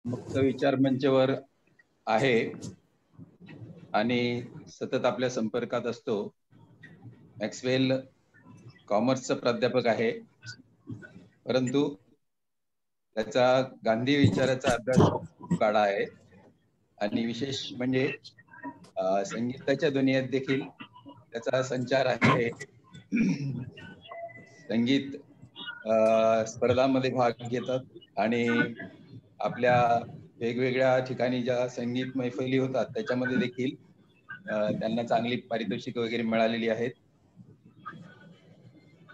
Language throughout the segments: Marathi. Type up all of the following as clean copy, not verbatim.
मुक्त विचार मंचवर आहे आणि सतत आपल्या संपर्कात असतो. मॅक्सवेल कॉमर्सचा प्राध्यापक आहे, परंतु त्याचा गांधी विचाराचा अभ्यास खूप गाढा आहे आणि विशेष म्हणजे संगीताच्या दुनियेत देखील त्याचा संचार आहे. संगीत स्पर्धांमध्ये भाग घेतात आणि आपल्या वेगवेगळ्या ठिकाणी ज्या संगीत मैफली होतात त्याच्यामध्ये देखील त्यांना चांगली पारितोषिक वगैरे मिळालेली आहेत.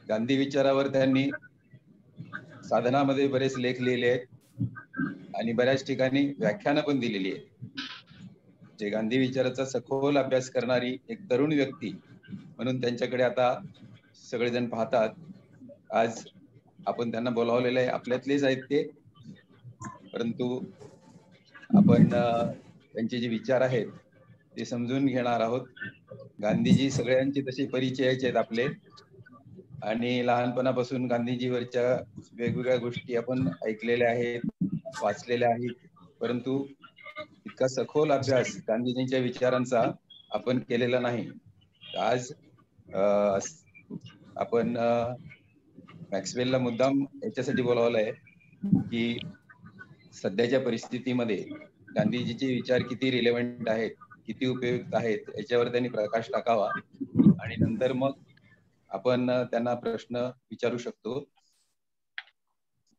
गांधी विचारावर त्यांनी साधनामध्ये बरेच लेख लिहिले आहेत आणि बऱ्याच ठिकाणी व्याख्यानं पण दिलेली आहेत. जे गांधी विचाराचा सखोल अभ्यास करणारी एक तरुण व्यक्ती म्हणून त्यांच्याकडे आता सगळेजण पाहतात. आज आपण त्यांना बोलावलेलं आहे, आपल्यातलेच आहेत ते, परंतु आपण त्यांचे जे विचार आहेत ते समजून घेणार आहोत. गांधीजी सगळ्यांचे तसे परिचयाचे आहेत आपले आणि लहानपणापासून गांधीजीवरच्या वेगवेगळ्या गोष्टी आपण ऐकलेल्या आहेत, वाचलेल्या आहेत, परंतु इतका सखोल अभ्यास गांधीजींच्या विचारांचा आपण केलेला नाही. आज आपण मॅक्सवेलला मुद्दाम याच्यासाठी बोलावलंय की सध्याच्या परिस्थितीमध्ये गांधीजीचे विचार किती रिलेव्हंट आहेत, किती उपयुक्त आहेत याच्यावर त्यांनी प्रकाश टाकावा आणि नंतर मग आपण त्यांना प्रश्न विचारू शकतो.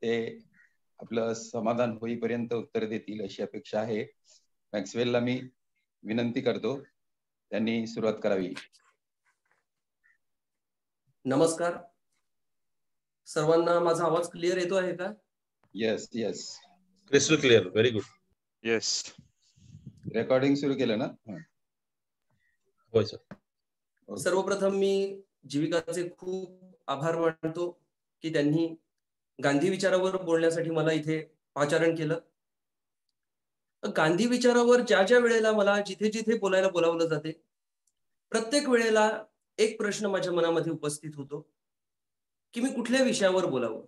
ते आपलं समाधान होईपर्यंत उत्तर देतील अशी अपेक्षा आहे. मॅक्सवेलला मी विनंती करतो त्यांनी सुरुवात करावी. नमस्कार सर्वांना, माझा आवाज क्लिअर येतो आहे का? Yes yes, crystal clear, very good. Yes, recording सुरू केलं ना? होय सर. सर्वप्रथम मी जीविकाचे खूप आभार मानतो की त्यांनी गांधी विचारावर बोलण्यासाठी मला इथे पाचारण केलं. गांधी विचारावर ज्या ज्या वेळेला मला जिथे जिथे बोलायला बोलावलं जाते, प्रत्येक वेळेला एक प्रश्न माझ्या मनामध्ये उपस्थित होतो की मी कुठल्या विषयावर बोलावं.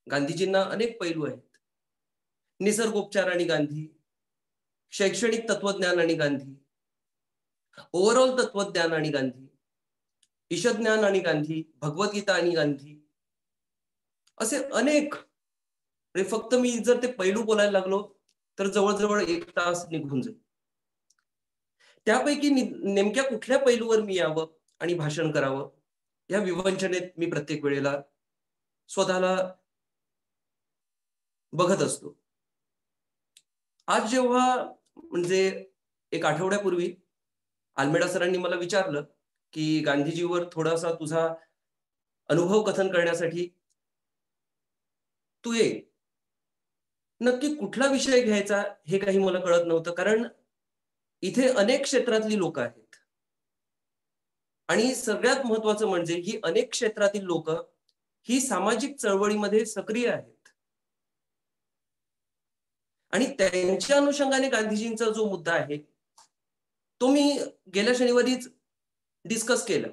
गांधीजींना अनेक पैलू आहेत. निसर्गोपचार आणि गांधी, शैक्षणिक तत्वज्ञान आणि गांधी, ओव्हरऑल तत्वज्ञान आणि गांधी, ईशज्ञान आणि गांधी, भगवद्गीता आणि गांधी, असे अनेक. फक्त मी जर ते पैलू बोलायला लागलो तर जवळजवळ 1 तास निघून जाईल. त्यापैकी नेमक्या कुठल्या पैलूवर मी यावं आणि भाषण करावं या विवंचनेत मी प्रत्येक वेळेला स्वतःला बघत असतो. आज जेव्हा म्हणजे 1 आठवड्यापूर्वी आल्मेडा सरांनी मला विचारलं की गांधीजीवर थोडासा तुझा अनुभव कथन करण्यासाठी तू ये, नक्की कुठला विषय घ्यायचा हे काही मला कळत नव्हतं. कारण इथे अनेक क्षेत्रातली लोक आहेत आणि सगळ्यात महत्वाचं म्हणजे ही अनेक क्षेत्रातील लोक ही सामाजिक चळवळीमध्ये सक्रिय आहेत आणि त्यांच्या अनुषंगाने गांधीजींचा जो मुद्दा आहे तो मी गेल्या शनिवारीच डिस्कस केलं.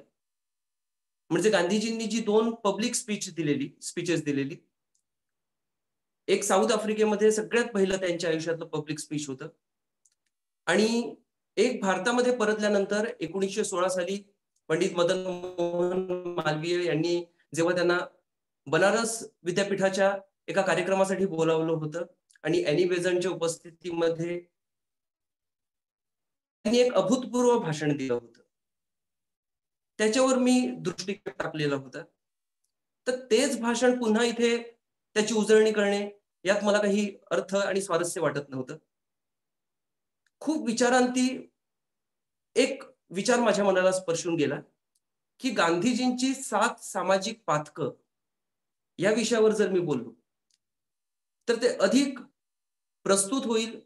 म्हणजे गांधीजींनी जी 2 पब्लिक स्पीचेस दिलेली, एक साऊथ आफ्रिकेमध्ये सगळ्यात पहिलं त्यांच्या आयुष्यातलं पब्लिक स्पीच होतं आणि एक भारतामध्ये परतल्यानंतर 1916 साली पंडित मदन मोहन मालवीय यांनी जेव्हा त्यांना बनारस विद्यापीठाच्या एका कार्यक्रमासाठी बोलावलं होतं आणि एनी बेझंटच्या उपस्थितीमध्ये त्यांनी एक अभूतपूर्व भाषण दिलं होतं. त्याच्यावर मी दृष्टिक्षेप टाकलेला होता. तर तेच भाषण पुन्हा इथे त्याची उजळणी करणे यात मला काही अर्थ आणि स्वारस्य वाटत नव्हतं. खूप विचारांती एक विचार माझ्या मनाला स्पर्शून गेला की गांधीजींची 7 सामाजिक पातकं या विषयावर जर मी बोललो तर ते अधिक प्रस्तुत होईल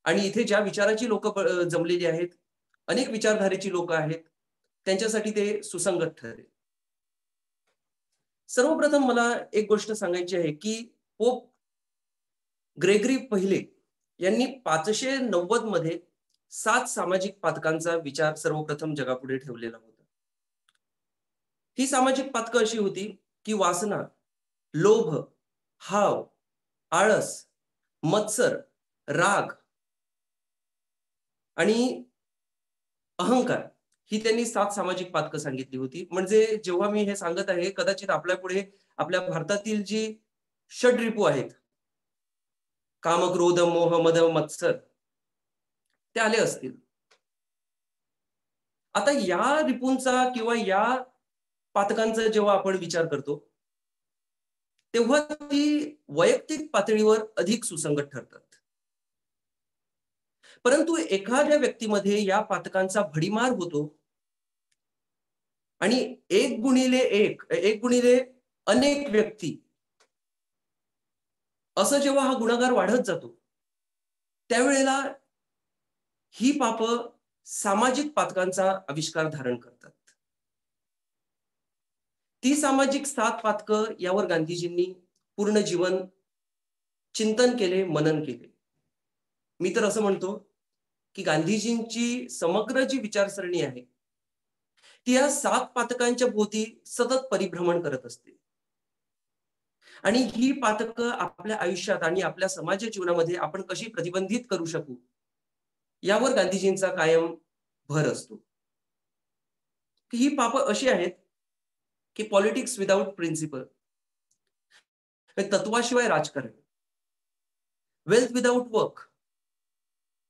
आणि इथे ज्या विचाराची लोक जमलेली आहेत, अनेक विचारधारेची लोक आहेत, त्यांच्यासाठी ते सुसंगत ठरेल. सर्वप्रथम मला एक गोष्ट सांगायची आहे की पोप ग्रेगरी पहिले यांनी 590 मध्ये 7 सामाजिक पातकांचा विचार सर्वप्रथम जगापुढे ठेवलेला होता. ही सामाजिक पातकं अशी होती की वासना, लोभ, हाव, आळस, मत्सर, राग आणि अहंकार ही त्यांनी 7 सामाजिक पातकं सांगितली होती. म्हणजे जेव्हा मी हे सांगत आहे, कदाचित आपल्या पुढे आपल्या भारतातील जी षड्रिपू आहेत, काम, क्रोध, मोह, मद, मत्सर, ते आले असतील. आता या रिपूंचा किंवा या पातकांचा जेव्हा आपण विचार करतो, तेव्हा ती वैयक्तिक पातळीवर अधिक सुसंगत ठरतात. परंतु एखाद्या व्यक्तीमध्ये या पातकांचा भडीमार होतो आणि 1 गुणिले अनेक व्यक्ती असं जेव्हा हा गुणाकार वाढत जातो, त्यावेळेला ही पाप सामाजिक पातकांचा आविष्कार धारण करतात. ती सामाजिक 7 पातकं यावर गांधीजींनी पूर्ण जीवन चिंतन केले, मनन केले. मी तर असं म्हणतो की गांधीजींची समग्र जी विचारसरणी आहे ती या 7 पातकांच्या भोवती सतत परिभ्रमण करत असते. आणि ही पातकं आपल्या आयुष्यात आणि आपल्या समाज जीवनामध्ये आपण कशी प्रतिबंधित करू शकू यावर गांधीजींचा कायम भर असतो. ही पाप अशी आहेत की पॉलिटिक्स विदाउट प्रिन्सिपल, तत्वाशिवाय राजकारण, वेल्थ विदाउट वर्क,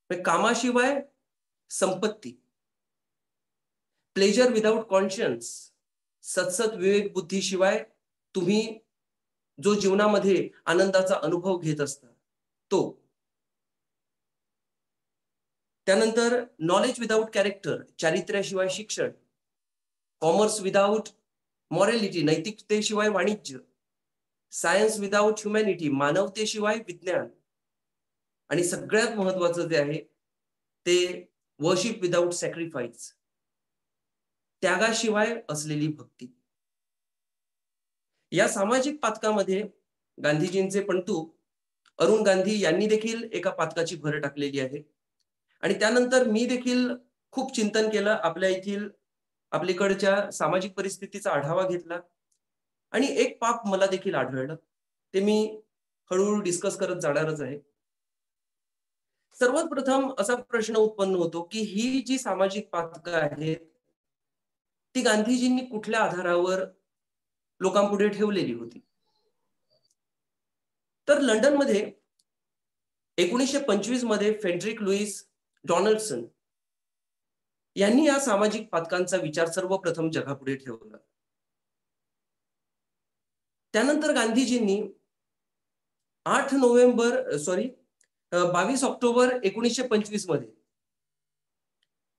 कामाशिवाय संपत्ती, प्लेजर विदाउट कॉन्शियन्स, सतसत विवेक बुद्धीशिवाय तुम्ही जो जीवनामध्ये आनंदाचा अनुभव घेत असता तो, त्यानंतर नॉलेज विदाउट कॅरेक्टर, चारित्र्याशिवाय शिक्षण, कॉमर्स विदाउट मॉरॅलिटी, नैतिकतेशिवाय वाणिज्य, सायन्स विदाउट ह्युमॅनिटी, मानवतेशिवाय विज्ञान, आणि सगळ्यात महत्वाचं जे आहे ते वर्शिप विदाउट सॅक्रिफाईस, त्यागाशिवाय असलेली भक्ती. या सामाजिक पातकामध्ये गांधीजींचे पणतू अरुण गांधी यांनी देखील एका पातकाची भर टाकलेली आहे. आणि त्यानंतर मी देखील खूप चिंतन केलं, आपल्याकडच्या सामाजिक परिस्थितीचा आढावा घेतला आणि एक पाप मला देखील आढळलं, ते मी हळूहळू डिस्कस करत जाणारच आहे. सर्वात प्रथम असा प्रश्न उत्पन्न होतो की ही जी सामाजिक पातकं आहेत ती गांधीजींनी कुठल्या आधारावर लोकांपुढे ठेवलेली होती. तर लंडनमध्ये 1925 मध्ये फ्रेडरिक लुईस डॉनल्डसन यांनी या सामाजिक पातकांचा विचार सर्वप्रथम जगापुढे ठेवला. त्यानंतर गांधीजींनी 22 ऑक्टोबर 1925 मध्ये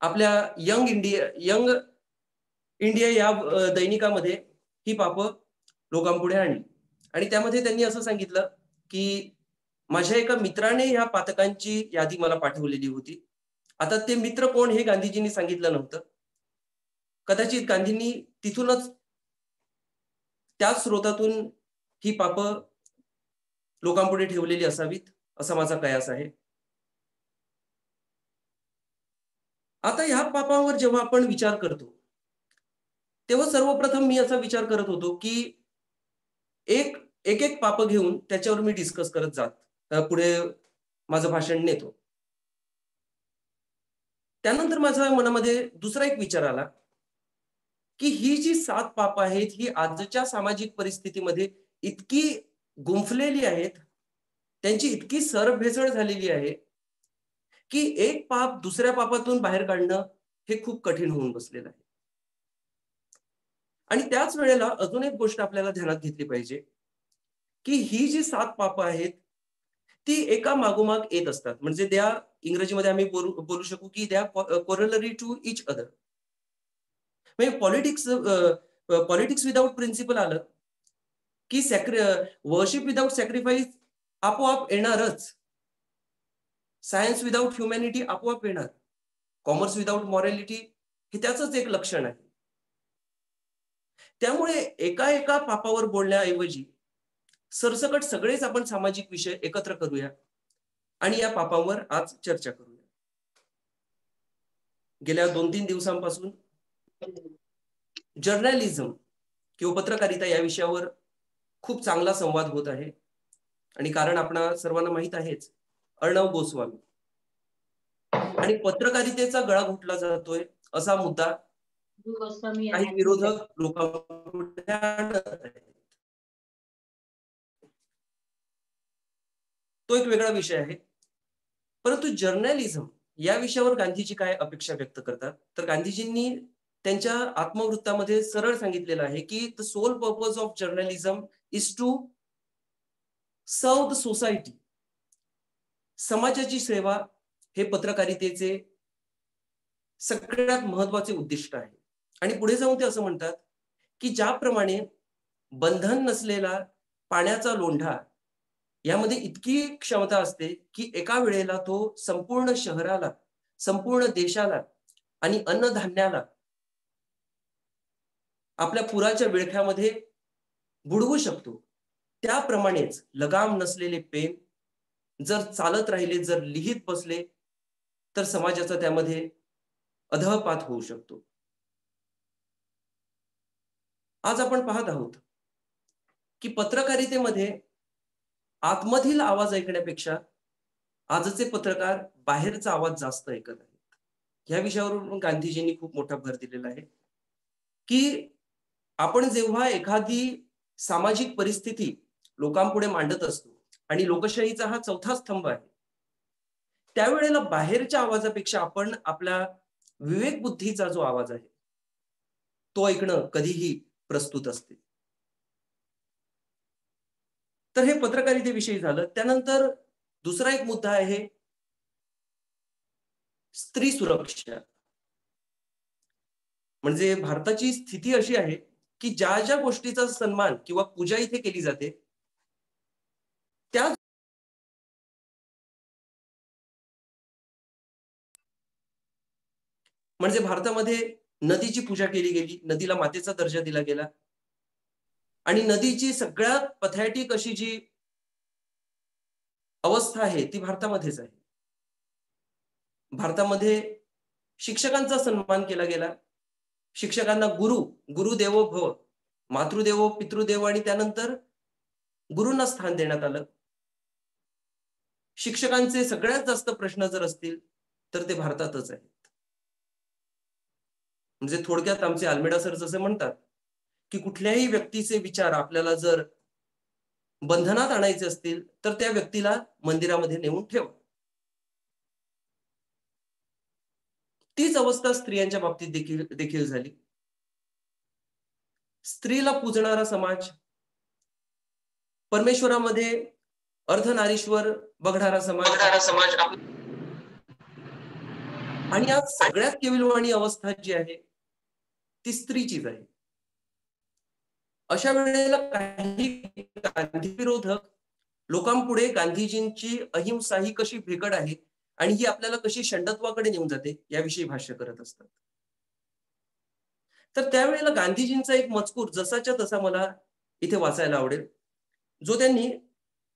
आपल्या यंग इंडिया या दैनिकामध्ये ही पाप लोकांपुढे आणली आणि त्यामध्ये त्यांनी असं सांगितलं की माझ्या एका मित्राने या पातकांची यादी मला पाठवलेली होती. आता ते मित्र कोण हे गांधीजींनी सांगितलं नव्हतं. कदाचित गांधींनी तिथूनच त्याच स्रोतातून ही पाप लोकांपुढे ठेवलेली असावीत असा माझा कयास आहे. आता ह्या पापावर जेव्हा आपण विचार करतो तेव्हा सर्वप्रथम मी असा विचार करत होतो की एक पाप घेऊन त्याच्यावर मी डिस्कस करत पुढे माझं भाषण नेतो. त्यानंतर माझ्या मनामध्ये दुसरा एक विचार आला की ही जी 7 पाप आहेत ही आजच्या सामाजिक परिस्थितीमध्ये इतकी गुंफलेली आहेत, त्यांची इतकी सरभेसळ झालेली आहे की एक पाप दुसऱ्या पापातून बाहेर काढणं हे खूप कठीण होऊन बसलेलं आहे. आणि त्याच वेळेला अजून एक गोष्ट आपल्याला ध्यानात घेतली पाहिजे की ही जी 7 पाप आहेत ती एका मागोमाग येत असतात. म्हणजे त्या इंग्रजीमध्ये आम्ही बोलू शकू की त्या कोरोलरी टू इच अदर. म्हणजे पॉलिटिक्स विदाउट प्रिन्सिपल आलं की वर्शिप विदाउट सॅक्रिफाईस आपोआप येणारच. सायन्स विदाउट ह्युमॅनिटी आपोआप येणार. कॉमर्स विदाउट मॉरॅलिटी हे त्याचंच एक लक्षण आहे. त्यामुळे एका पापावर बोलण्याऐवजी सरसकट सगळेच आपण सामाजिक विषय एकत्र करूया आणि या पापावर आज चर्चा करूया. गेल्या 2-3 दिवसांपासून जर्नलिझम किंवा पत्रकारिता या विषयावर खूप चांगला संवाद होत आहे. आणि कारण आपणा सर्वांना माहित आहेच, अर्णव गोस्वामी. आणि पत्रकारितेचा गळा घोटला जातोय असा मुद्दा काही विरोधक लोकांपुढे आणत आहेत. तो एक वेगळा विषय आहे. परंतु जर्नलिझम या विषयावर गांधीजी काय अपेक्षा व्यक्त करतात, तर गांधीजींनी त्यांच्या आत्मवृत्तामध्ये सरळ सांगितलेलं आहे की the sole purpose of journalism is to serve the society. समाजाची सेवा हे पत्रकारितेचे सगळ्यात महत्वाचे उद्दिष्ट आहे. आणि पुढे जाऊन ते असं म्हणतात की ज्याप्रमाणे बंधन नसलेला पाण्याचा लोंढा यामध्ये इतकी क्षमता असते की एका वेळेला तो संपूर्ण शहराला, संपूर्ण देशाला आणि अन्नधान्याला आपल्या पुराच्या विळख्यामध्ये बुडवू शकतो, त्याप्रमाणेच लगाम नसलेले पेन जर चालत राहिले, जर लिहित बसले, तर समाजाचा त्यामध्ये अधःपात होऊ शकतो. आज आपण पाहत आहोत की पत्रकारितेमध्ये आतमधील आवाज ऐकण्यापेक्षा आजचे पत्रकार बाहेरचा आवाज जास्त ऐकत आहेत. ह्या विषयावर गांधीजींनी खूप मोठा भर दिलेला आहे की आपण जेव्हा एखादी सामाजिक परिस्थिती लोकांपुढे मांडत असतो आणि लोकशाहीचा हा चौथा स्तंभ आहे, त्यावेळेला बाहेरच्या आवाजापेक्षा आपण आपल्या विवेक बुद्धीचा जो आवाज आहे तो ऐकणं कधीही प्रस्तुत असते. तर हे पत्रकारितेविषयी झालं. त्यानंतर दुसरा एक मुद्दा आहे स्त्री सुरक्षा. म्हणजे भारताची स्थिती अशी आहे की ज्या ज्या गोष्टीचा सन्मान किंवा पूजा इथे केली जाते त्या म्हणजे भारतामध्ये नदीची पूजा केली गेली, नदीला मातेचा दर्जा दिला गेला आणि नदीची सगळ्यात पथॅटिक अशी जी अवस्था आहे ती भारतामध्येच आहे. भारतामध्ये शिक्षकांचा सन्मान केला गेला. शिक्षकांना गुरुदेवो भव, मातृदेवो पितृदेव आणि त्यानंतर गुरूंना स्थान देण्यात आलं. शिक्षकांचे सगळ्यात जास्त प्रश्न जर असतील तर ते भारतातच आहेत. म्हणजे थोडक्यात आमचे अल्मेडा सर जसे म्हणतात की कुठल्याही व्यक्तीचे विचार आपल्याला जर बंधनात आणायचे असतील तर त्या व्यक्तीला मंदिरामध्ये नेऊन ठेवा. तीच अवस्था स्त्रियांच्या बाबतीत देखील झाली. स्त्रीला पूजणारा समाज, परमेश्वरामध्ये अर्धनारीश्वर बघणारा समाज आणि आज सगळ्यात केविलवाणी अवस्था जी आहे ती स्त्रीचीच आहे. अशा वेळेला काही गांधी विरोधक लोकांपुढे गांधीजींची अहिंसा ही कशी भेकड आहे आणि ही आपल्याला कशी षंडत्वाकडे नेऊन जाते याविषयी भाष्य करत असतात. तर त्यावेळेला गांधीजींचा एक मजकूर जसाच्या तसा मला इथे वाचायला आवडेल, जो त्यांनी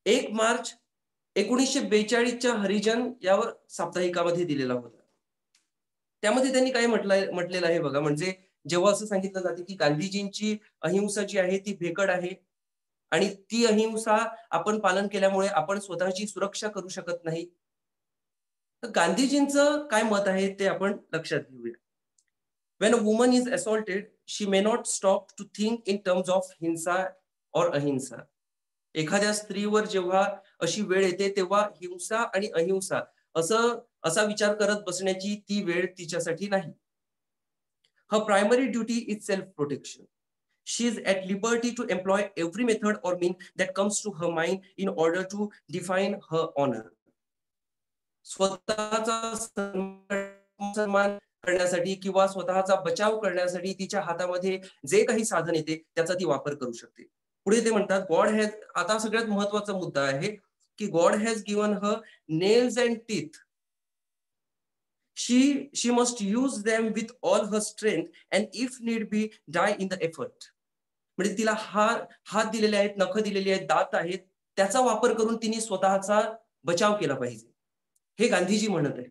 1 मार्च 1942च्या हरिजन यावर साप्ताहिकामध्ये दिलेला होता. त्यामध्ये त्यांनी काय म्हटलेलं आहे बघा. म्हणजे जेव्हा असं सांगितलं जाते की गांधीजींची अहिंसा जी आहे ती भेकड आहे आणि ती अहिंसा आपण पालन केल्यामुळे आपण स्वतःची सुरक्षा करू शकत नाही, तर गांधीजींचं काय मत आहे ते आपण लक्षात घेऊया. When a woman is assaulted, she may not stop to think in terms of हिंसा or अहिंसा. एखाद्या स्त्रीवर जेव्हा अशी वेळ येते तेव्हा हिंसा आणि अहिंसा असा विचार करत बसण्याची ती वेळ तिच्यासाठी नाही. Her primary duty is self-protection. She is at liberty to employ every method or means that comes to her mind in order to define her honor. स्वतःचा सन्मान करण्यासाठी किंवा स्वतःचा बचाव करण्यासाठी तिच्या हातामध्ये जे काही साधन येते त्याचा ती वापर करू शकते. पुढे ते म्हणतात गॉड हॅज, आता सगळ्यात महत्वाचा मुद्दा आहे की God has given her nails and teeth. She must use them with all her strength and if need be die in the effort. म्हणजे तिला हात दिलेले आहेत, नख दिलेली आहेत, दात आहेत, त्याचा वापर करून तिने स्वतःचा बचाव केला पाहिजे, हे गांधीजी म्हणत आहेत.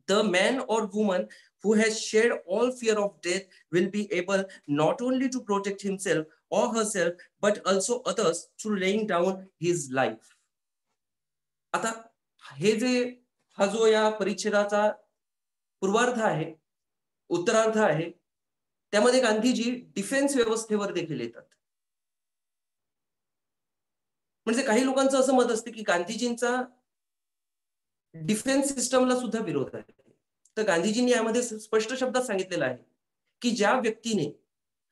The man or woman who has shed all fear of death will be able not only to protect himself or herself but also others through laying down his life. आता हे हा जो या परिच्छेदाचा पूर्वार्ध आहे, उत्तरार्ध आहे, त्यामध्ये गांधीजी डिफेन्स व्यवस्थेवर देखील येतात. म्हणजे काही लोकांचं असं मत असते की गांधीजींचा डिफेन्स सिस्टमला सुद्धा विरोध आहे. तर गांधीजींनी यामध्ये स्पष्ट शब्दात सांगितलेलं आहे की ज्या व्यक्तीने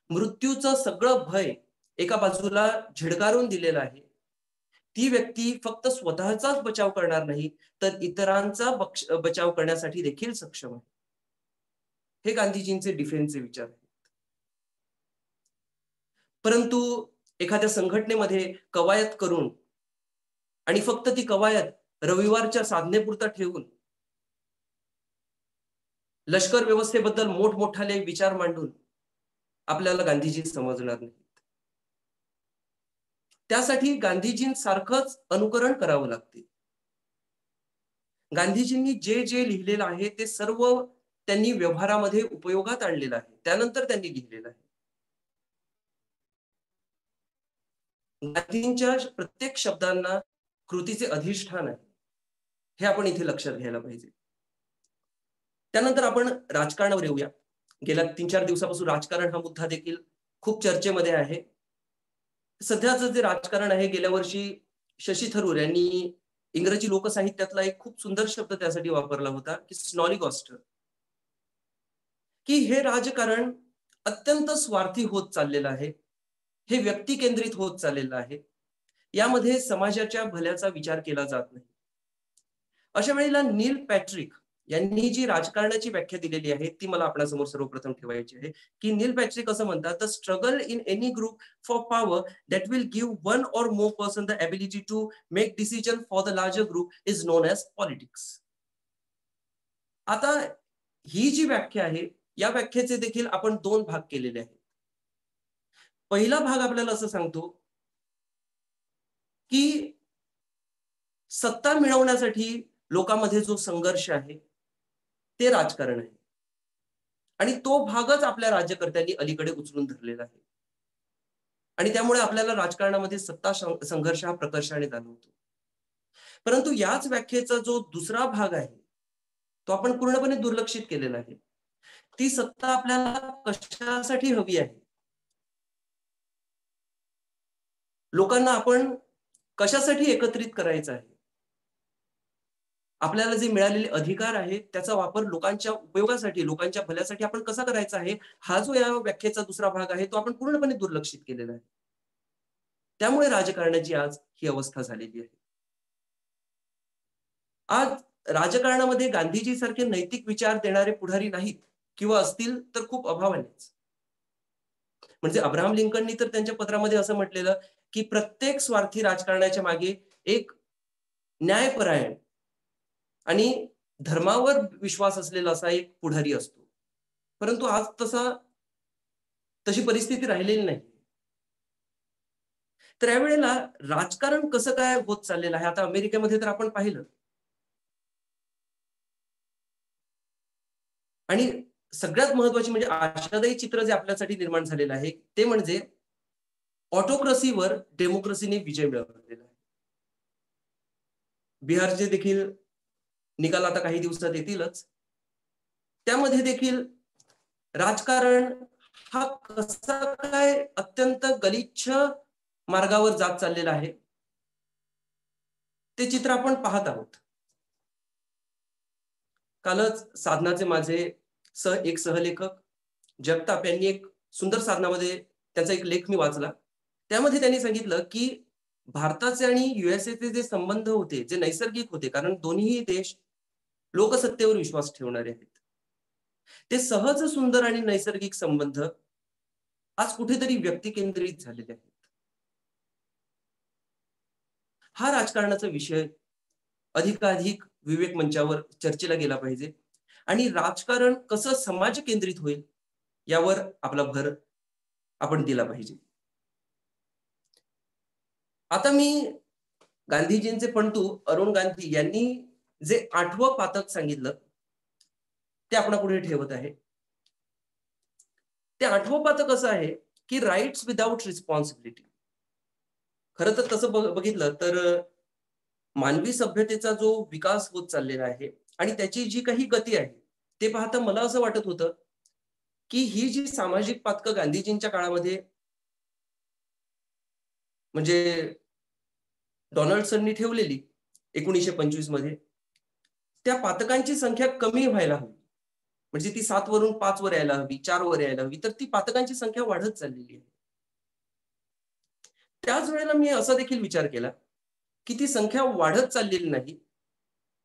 मृत्यूचं सगळं भय एका बाजूला झिडकारून दिलेलं आहे, ती व्यक्ती फक्त स्वतःचाच बचाव करणार नाही तर इतरांचा बचाव करण्यासाठी देखील सक्षम आहे. हे गांधीजींचे डिफेन्सचे विचार आहेत. परंतु एखाद्या संघटनेमध्ये कवायत करून आणि फक्त ती कवायत रविवारच्या साधनेपुरता ठेवून लष्कर व्यवस्थेबद्दल मोठमोठाले विचार मांडून आपल्याला गांधीजी समजणार नाहीत. त्यासाठी गांधीजींसारखंच अनुकरण करावं लागते. गांधीजींनी जे जे लिहिलेलं आहे ते सर्व त्यांनी व्यवहारामध्ये उपयोगात आणलेलं आहे, त्यानंतर त्यांनी लिहिलेलं आहे. गांधींच्या प्रत्येक शब्दांना कृतीचे अधिष्ठान आहे, हे आपण इथे लक्षात घ्यायला पाहिजे. त्यानंतर आपण राजकारणावर येऊया. गेल्या 3-4 दिवसापासून राजकारण हा मुद्दा देखील खूप चर्चेमध्ये आहे. सध्याचं जे राजकारण आहे, गेल्या वर्षी शशी थरूर यांनी इंग्रजी लोकसाहित्यातला एक खूप सुंदर शब्द त्यासाठी वापरला होता की स्नॉलिगॉस्टर, की हे राजकारण अत्यंत स्वार्थी होत चाललेलं आहे, हे व्यक्ती केंद्रित होत चाललेलं आहे, यामध्ये समाजाच्या भल्याचा विचार केला जात नाही. अशा वेळेला नील पॅट्रिक यांनी जी राजकारणाची व्याख्या दिलेली आहे ती मला आपल्यासमोर सर्वप्रथम ठेवायची आहे. की नील पॅट्रिक असं म्हणतात, the struggle in any group for power that will give one or more person the ability to make decision for the larger group is known as politics. आता ही जी व्याख्या आहे, या व्याख्येचे देखील आपण 2 भाग केलेले आहेत. पहिला भाग आपल्याला असं सांगतो की सत्ता मिळवण्यासाठी लोकांमध्ये जो संघर्ष आहे ते राजकारण आहे, आणि तो भागच आपल्या राज्यकर्त्यांनी अलीकडे उचलून धरलेला आहे, आणि त्यामुळे आपल्याला राजकारणामध्ये सत्ता संघर्ष हा प्रकर्षाने जाणवतो. परंतु याच व्याख्येचा जो दुसरा भाग आहे तो आपण पूर्णपणे दुर्लक्षित केलेला आहे. ती सत्ता आपल्याला कशासाठी हवी आहे, लोकांना आपण कशासाठी एकत्रित करायचं आहे, आपल्याला जे मिळालेले अधिकार आहेत त्याचा वापर लोकांच्या उपयोगासाठी, लोकांच्या भल्यासाठी आपण कसा करायचा आहे, हा जो या व्याख्येचा दुसरा भाग आहे तो आपण पूर्णपणे दुर्लक्षित केलेला आहे. त्यामुळे राजकारणाची आज ही अवस्था झालेली आहे. आज राजकारणामध्ये गांधीजी सारखे नैतिक विचार देणारे पुढारी नाहीत, किंवा असतील तर खूप अभावानेच. म्हणजे अब्राहम लिंकननी तर त्यांच्या पत्रामध्ये असं म्हटलेलं की प्रत्येक स्वार्थी राजकारणाच्या मागे एक न्यायपरायण आणि धर्मावर विश्वास असलेला असा एक पुढारी असतो. परंतु आज तशी परिस्थिती राहिलेली नाही. तर यावेळेला राजकारण कसं काय होत चाललेलं आहे, आता अमेरिकेमध्ये तर आपण पाहिलं, आणि सगळ्यात महत्वाची म्हणजे आशादायी चित्र जे आपल्यासाठी निर्माण झालेलं आहे ते म्हणजे ऑटोक्रसीवर डेमोक्रेसीने विजय मिळवलेला आहे. बिहारचे देखील निकाल आता काही दिवसात येतीलच. त्यामध्ये देखील राजकारण हा कसा काय अत्यंत गलिच्छ मार्गावर जात चाललेला आहे ते चित्र आपण पाहत आहोत. कालच साधनाचे माझे एक सहलेखक जगताप यांनी एक सुंदर साधनामध्ये त्यांचा एक लेख मी वाचला. त्यामध्ये त्यांनी सांगितलं की भारताचे आणि युएसएचे जे संबंध होते, जे नैसर्गिक होते, कारण दोन्ही देश लोकसत्तेवर विश्वास ठेवणारे आहेत, ते सहज सुंदर आणि नैसर्गिक संबंध आज कुठेतरी व्यक्ती केंद्रित झालेले आहेत. हा राजकारणाचा विषय अधिकाधिक विवेक मंचावर चर्चेला गेला पाहिजे, आणि राजकारण कसं समाज केंद्रित होईल यावर आपला भर आपण दिला पाहिजे. आता मी गांधीजींचे पणतू अरुण गांधी यांनी जे 8वं पातक सांगितलं ते आपणापुढे ठेवत आहे. ते 8वं पातक असं आहे की राईट्स विदाउट रिस्पॉन्सिबिलिटी. खरं तर तसं बघितलं तर मानवी सभ्यतेचा जो विकास होत चाललेला आहे आणि त्याची जी काही गती आहे ते पाहता मला असं वाटत होतं की ही जी सामाजिक पातकं गांधीजींच्या काळामध्ये म्हणजे डोनाल्डसननी ठेवलेली 1925 मध्ये, त्या पातकांची संख्या कमी व्हायला हवी. म्हणजे ती 7 वरून 5 वर यायला हवी, 4 वर यायला हवी, तर ती पातकांची संख्या वाढत चाललेली आहे. त्याच वेळेला मी असा देखील विचार केला की ती संख्या वाढत चाललेली नाही,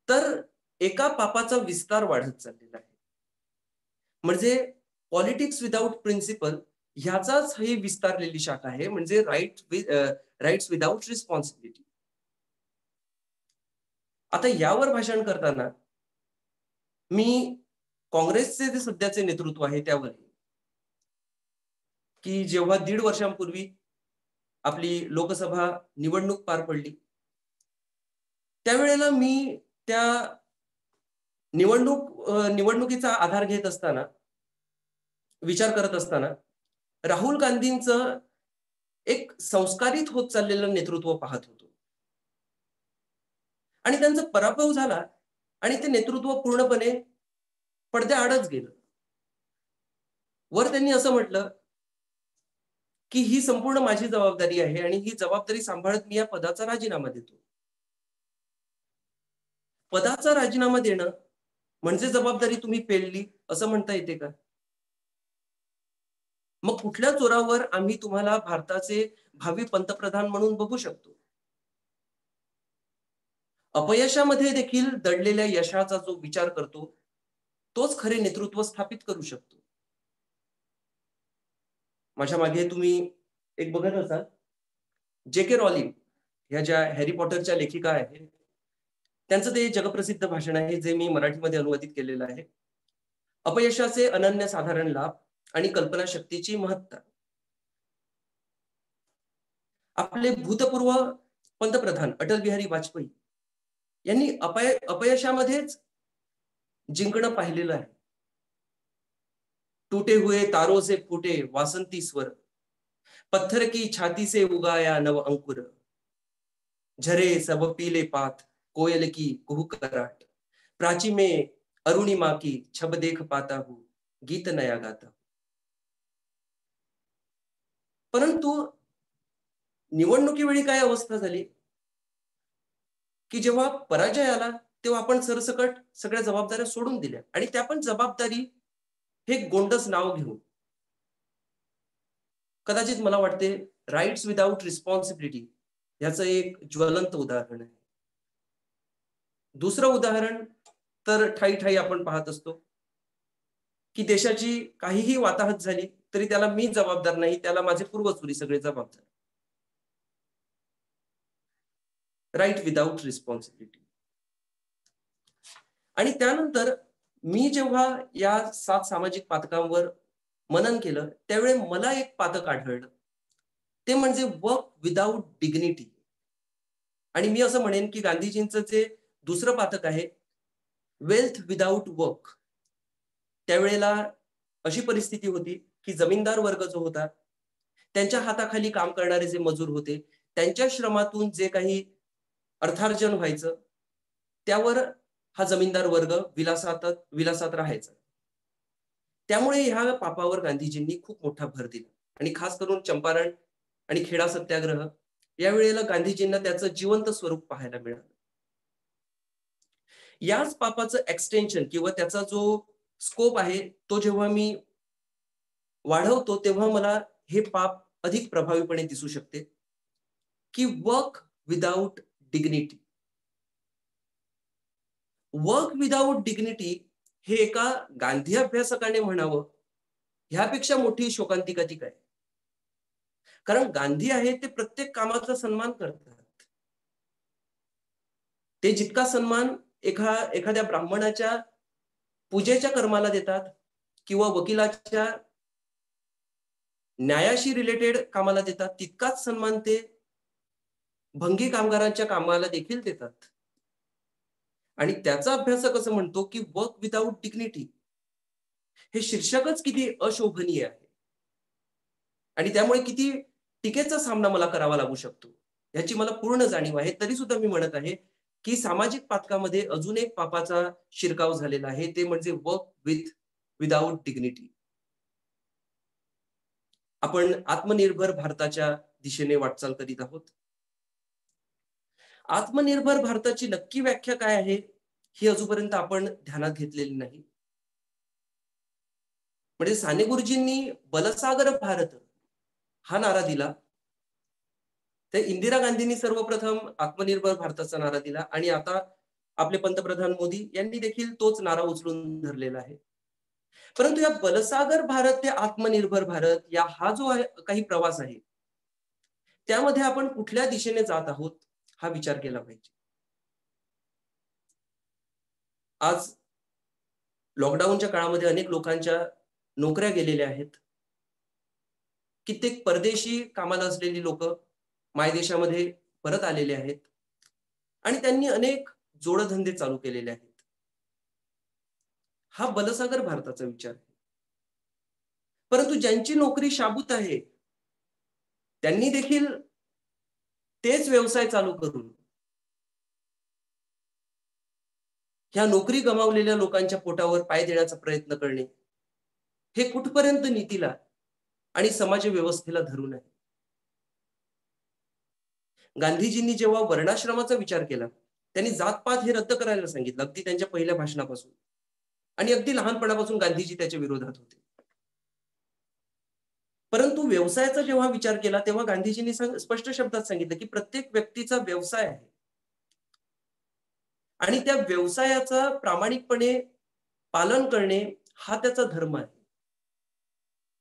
तर एका पापाचा विस्तार वाढत चाललेला आहे. म्हणजे पॉलिटिक्स विदाउट प्रिन्सिपल ह्याचाच ही विस्तारलेली शाखा आहे, म्हणजे राईट्स विदाउट रिस्पॉन्सिबिलिटी. आता यावर भाषण करताना मी काँग्रेसचे जे सध्याचे नेतृत्व आहे त्यावर, की जेव्हा 1.5 वर्षांपूर्वी आपली लोकसभा निवडणूक पार पडली, त्यावेळेला मी त्या निवडणुकीचा आधार घेत असताना, विचार करत असताना राहुल गांधींचं एक संस्कारित होत चाललेलं नेतृत्व पाहत होतो आणि त्यांचा पराभव झाला आणि ते नेतृत्व पूर्णपणे पडद्याआडच गेलं. वर त्यांनी असं म्हटलं की ही संपूर्ण माझी जबाबदारी आहे आणि ही जबाबदारी सांभाळत मी या पदाचा राजीनामा देतो. पदाचा राजीनामा देणं म्हणजे जबाबदारी तुम्ही पेलली असं म्हणता येते का? मग कुठल्या जोरावर आम्ही तुम्हाला भारताचे भावी पंतप्रधान म्हणून बघू शकतो? अपयशामध्ये देखील दडलेल्या यशाचा जो विचार करतो तोच खरे नेतृत्व स्थापित करू शकतो. माझ्या मागे तुम्ही एक बघत असाल, J.K. रॉलिंग ह्या ज्या हॅरी पॉटरच्या लेखिका आहेत, त्यांचं ते जगप्रसिद्ध भाषण आहे जे मी मराठीमध्ये अनुवादित केलेलं आहे. अपयशाचे अनन्यसाधारण लाभ आणि कल्पनाशक्तीची महत्ता. आपले भूतपूर्व पंतप्रधान अटल बिहारी वाजपेयी यांनी अपयशामध्येच जिंकणं पाहिलेलं आहे. टूटे हुए तारों से फूटे वासंती स्वर, पत्थर की छाती से उगाया नव अंकुर, झरे सब पीले पात कोयल की कुहुकराट, प्राची में अरुणिमा की छब देख पाता हूं, गीत नया गाता. परंतु निवडणुकीवेळी काय अवस्था झाली की जेव्हा पराजय आला तेव्हा आपण सरसकट सगळ्या जबाबदाऱ्या सोडून दिल्या आणि त्या पण जबाबदारी हे गोंडस नाव घेऊन. कदाचित मला वाटते राईट्स विदाउट रिस्पॉन्सिबिलिटी याचं एक ज्वलंत उदाहरण आहे. दुसरं उदाहरण तर ठाई ठाई आपण पाहत असतो की देशाची काहीही वाताहत झाली तरी त्याला मी जबाबदार नाही, त्याला माझे पूर्वसुरी सगळे जबाबदार. Right without responsibility. आणि त्यानंतर मी जेव्हा या 7 सामाजिक पातकांवर मनन केलं त्यावेळी मला एक पातक आढळलं, ते म्हणजे वर्क विदाउट डिग्निटी. आणि मी असं म्हणेन की गांधीजींचं जे दुसरं पातक आहे वेल्थ विदाउट वर्क. त्यावेळेला अशी परिस्थिती होती की जमीनदार वर्ग जो होता त्यांच्या हाताखाली काम करणारे जे मजूर होते त्यांच्या श्रमातून जे काही अर्थार्जन व्हायचं त्यावर हा जमीनदार वर्ग विलासात राहायचा. त्यामुळे ह्या पापावर गांधीजींनी खूप मोठा भर दिला आणि खास करून चंपारण आणि खेडा सत्याग्रह या वेळेला गांधीजींना त्याचं जिवंत स्वरूप पाहायला मिळालं. याच पापाचं एक्सटेन्शन किंवा त्याचा जो स्कोप आहे तो जेव्हा मी वाढवतो तेव्हा मला हे पाप अधिक प्रभावीपणे दिसू शकते की work without dignity. Work without dignity हे एका गांधी अभ्यासकाने म्हणावं ह्यापेक्षा मोठी शोकांतिका ती काय. कारण गांधी आहे ते प्रत्येक कामाचा सन्मान करतात. ते जितका सन्मान एखाद्या ब्राह्मणाच्या पूजेच्या कर्माला देतात किंवा वकिलाच्या न्यायाशी रिलेटेड कामाला देतात तितकाच सन्मान ते भंगी कामगारांच्या कामाला देखील देतात. आणि त्याचा अभ्यासक असं म्हणतो की वर्क विदाउट डिग्निटी हे शीर्षकच किती अशोभनीय आहे आणि त्यामुळे किती टीकेचा सामना मला करावा लागू शकतो याची मला पूर्ण जाणीव आहे. तरी सुद्धा मी म्हणत आहे की सामाजिक पातकामध्ये अजून एक पापाचा शिरकाव झालेला आहे, ते म्हणजे वर्क विदाउट डिग्निटी. आपण आत्मनिर्भर भारताच्या दिशेने वाटचाल करीत आहोत. आत्मनिर्भर भारताची नक्की व्याख्या काय आहे ही अजूनपर्यंत आपण ध्यानात घेतलेली नाही. म्हणजे साने गुरुजींनी बलसागर भारत हा नारा दिला, तर इंदिरा गांधींनी सर्वप्रथम आत्मनिर्भर भारताचा नारा दिला आणि आता आपले पंतप्रधान मोदी यांनी देखील तोच नारा उचलून धरलेला आहे. परंतु या बलसागर भारत ते आत्मनिर्भर भारत या हा जो काही प्रवास आहे, त्यामध्ये आपण कुठल्या दिशेने जात आहोत हा विचार केला पाहिजे. आज लॉकडाऊनच्या काळामध्ये अनेक लोकांच्या नोकऱ्या गेलेल्या आहेत. कित्येक परदेशी कामाला असलेली लोक मायदेशामध्ये परत आलेले आहेत आणि त्यांनी अनेक जोडधंदे चालू केलेले आहेत. हा बलसागर भारताचा विचार आहे. परंतु ज्यांची नोकरी शाबूत आहे त्यांनी देखील तेच व्यवसाय चालू करून ह्या नोकरी गमावलेल्या लोकांच्या पोटावर पाय देण्याचा प्रयत्न करणे, हे कुठपर्यंत नीतीला आणि समाज व्यवस्थेला धरून आहे. गांधीजींनी जेव्हा वर्णाश्रमाचा विचार केला, त्यांनी जातपात हे रद्द करायला सांगितलं, अगदी त्यांच्या पहिल्या भाषणापासून. आणि अगदी लहानपणापासून गांधीजी त्याच्या विरोधात होते. परंतु व्यवसायाचा जेव्हा विचार केला तेव्हा गांधीजींनी स्पष्ट शब्दात सांगितलं की प्रत्येक व्यक्तीचा व्यवसाय आहे आणि त्या व्यवसायाचा प्रामाणिकपणे पालन करणे हा त्याचा धर्म आहे.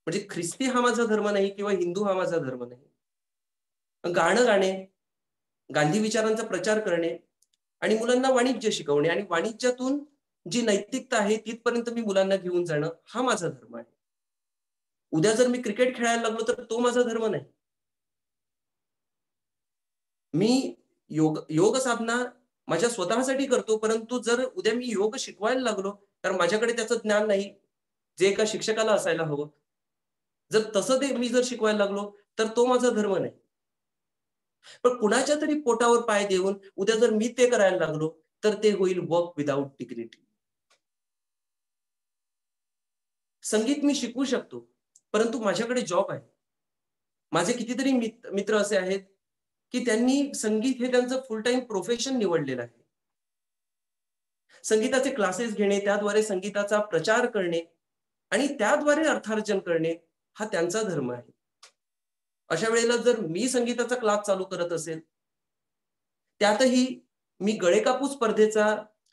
म्हणजे ख्रिस्ती हा माझा धर्म नाही किंवा हिंदू हा माझा धर्म नाही. गाणं गाणे, गांधी विचारांचा प्रचार करणे आणि मुलांना वाणिज्य शिकवणे आणि वाणिज्यातून जी नैतिकता आहे तिथपर्यंत मी मुलांना घेऊन जाणं हा माझा धर्म आहे. उद्या जर मी क्रिकेट खेळायला लागलो तर तो माझा धर्म नाही. मी योग साधना माझ्या स्वतःसाठी करतो, परंतु जर उद्या मी योग शिकवायला लागलो तर माझ्याकडे त्याचं ज्ञान नाही जे एका शिक्षकाला असायला हवं. जर तसं ते मी जर शिकवायला लागलो तर तो माझा धर्म नाही. पण कुणाच्या तरी पोटावर पाय देऊन उद्या जर मी ते करायला लागलो तर ते होईल वर्क विदाउट डिग्निटी. संगीत मी शिकवू शकतो, परंतु माझ्याकडे जॉब आहे. माझे कितीतरी मित्र असे आहेत की त्यांनी संगीत हे त्यांचं फुल टाइम प्रोफेशन निवडलेलं आहे. संगीताचे क्लासेस घेणे, त्याद्वारे संगीताचा प्रचार करणे आणि त्याद्वारे अर्थार्जन करणे हा त्यांचा धर्म आहे. अशा वेळेला जर मी संगीताचा क्लास चालू करत असेल, त्यातही मी गळेकापू स्पर्धेचा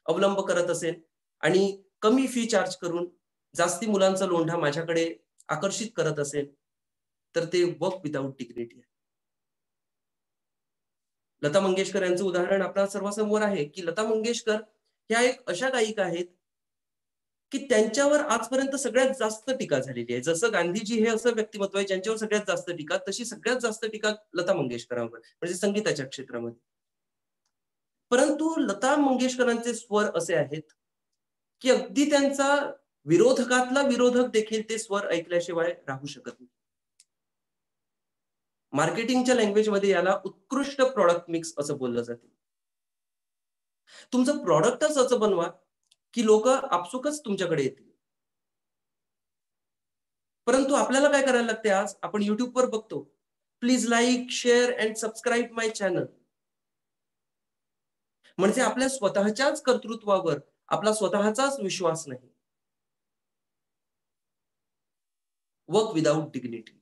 अवलंब करत असेल आणि कमी फी चार्ज करून जास्ती मुलांचा लोंढा माझ्याकडे आकर्षित करत असेल तर ते वर्क विदाउट डिग्निटी आहे. लता मंगेशकर यांचं उदाहरण आपल्या सर्वांसमोर आहे की लता मंगेशकर ह्या एक अशा गायिका आहेत की त्यांच्यावर आजपर्यंत सगळ्यात जास्त टीका झालेली आहे. जसं गांधीजी हे असं व्यक्तिमत्व आहे ज्यांच्यावर सगळ्यात जास्त टीका, तशी सगळ्यात जास्त टीका लता मंगेशकरांवर म्हणजे संगीताच्या क्षेत्रामध्ये. परंतु लता मंगेशकरांचे स्वर असे आहेत की अगदी त्यांचा विरोधकातला विरोधक देखील ते स्वर ऐकल्याशिवाय राहू शकत नाही. मार्केटिंगच्या लँग्वेजमध्ये याला उत्कृष्ट प्रॉडक्ट मिक्स असं बोललं जाते. तुमचं प्रॉडक्टच असं बनवा की लोक आपसुकच तुमच्याकडे येतील. परंतु आपल्याला काय करायला लागते, आज आपण युट्यूबवर बघतो, please like, share and subscribe my channel. म्हणजे आपल्या स्वतःच्याच कर्तृत्वावर आपला स्वतःचाच विश्वास नाही. Work without dignity.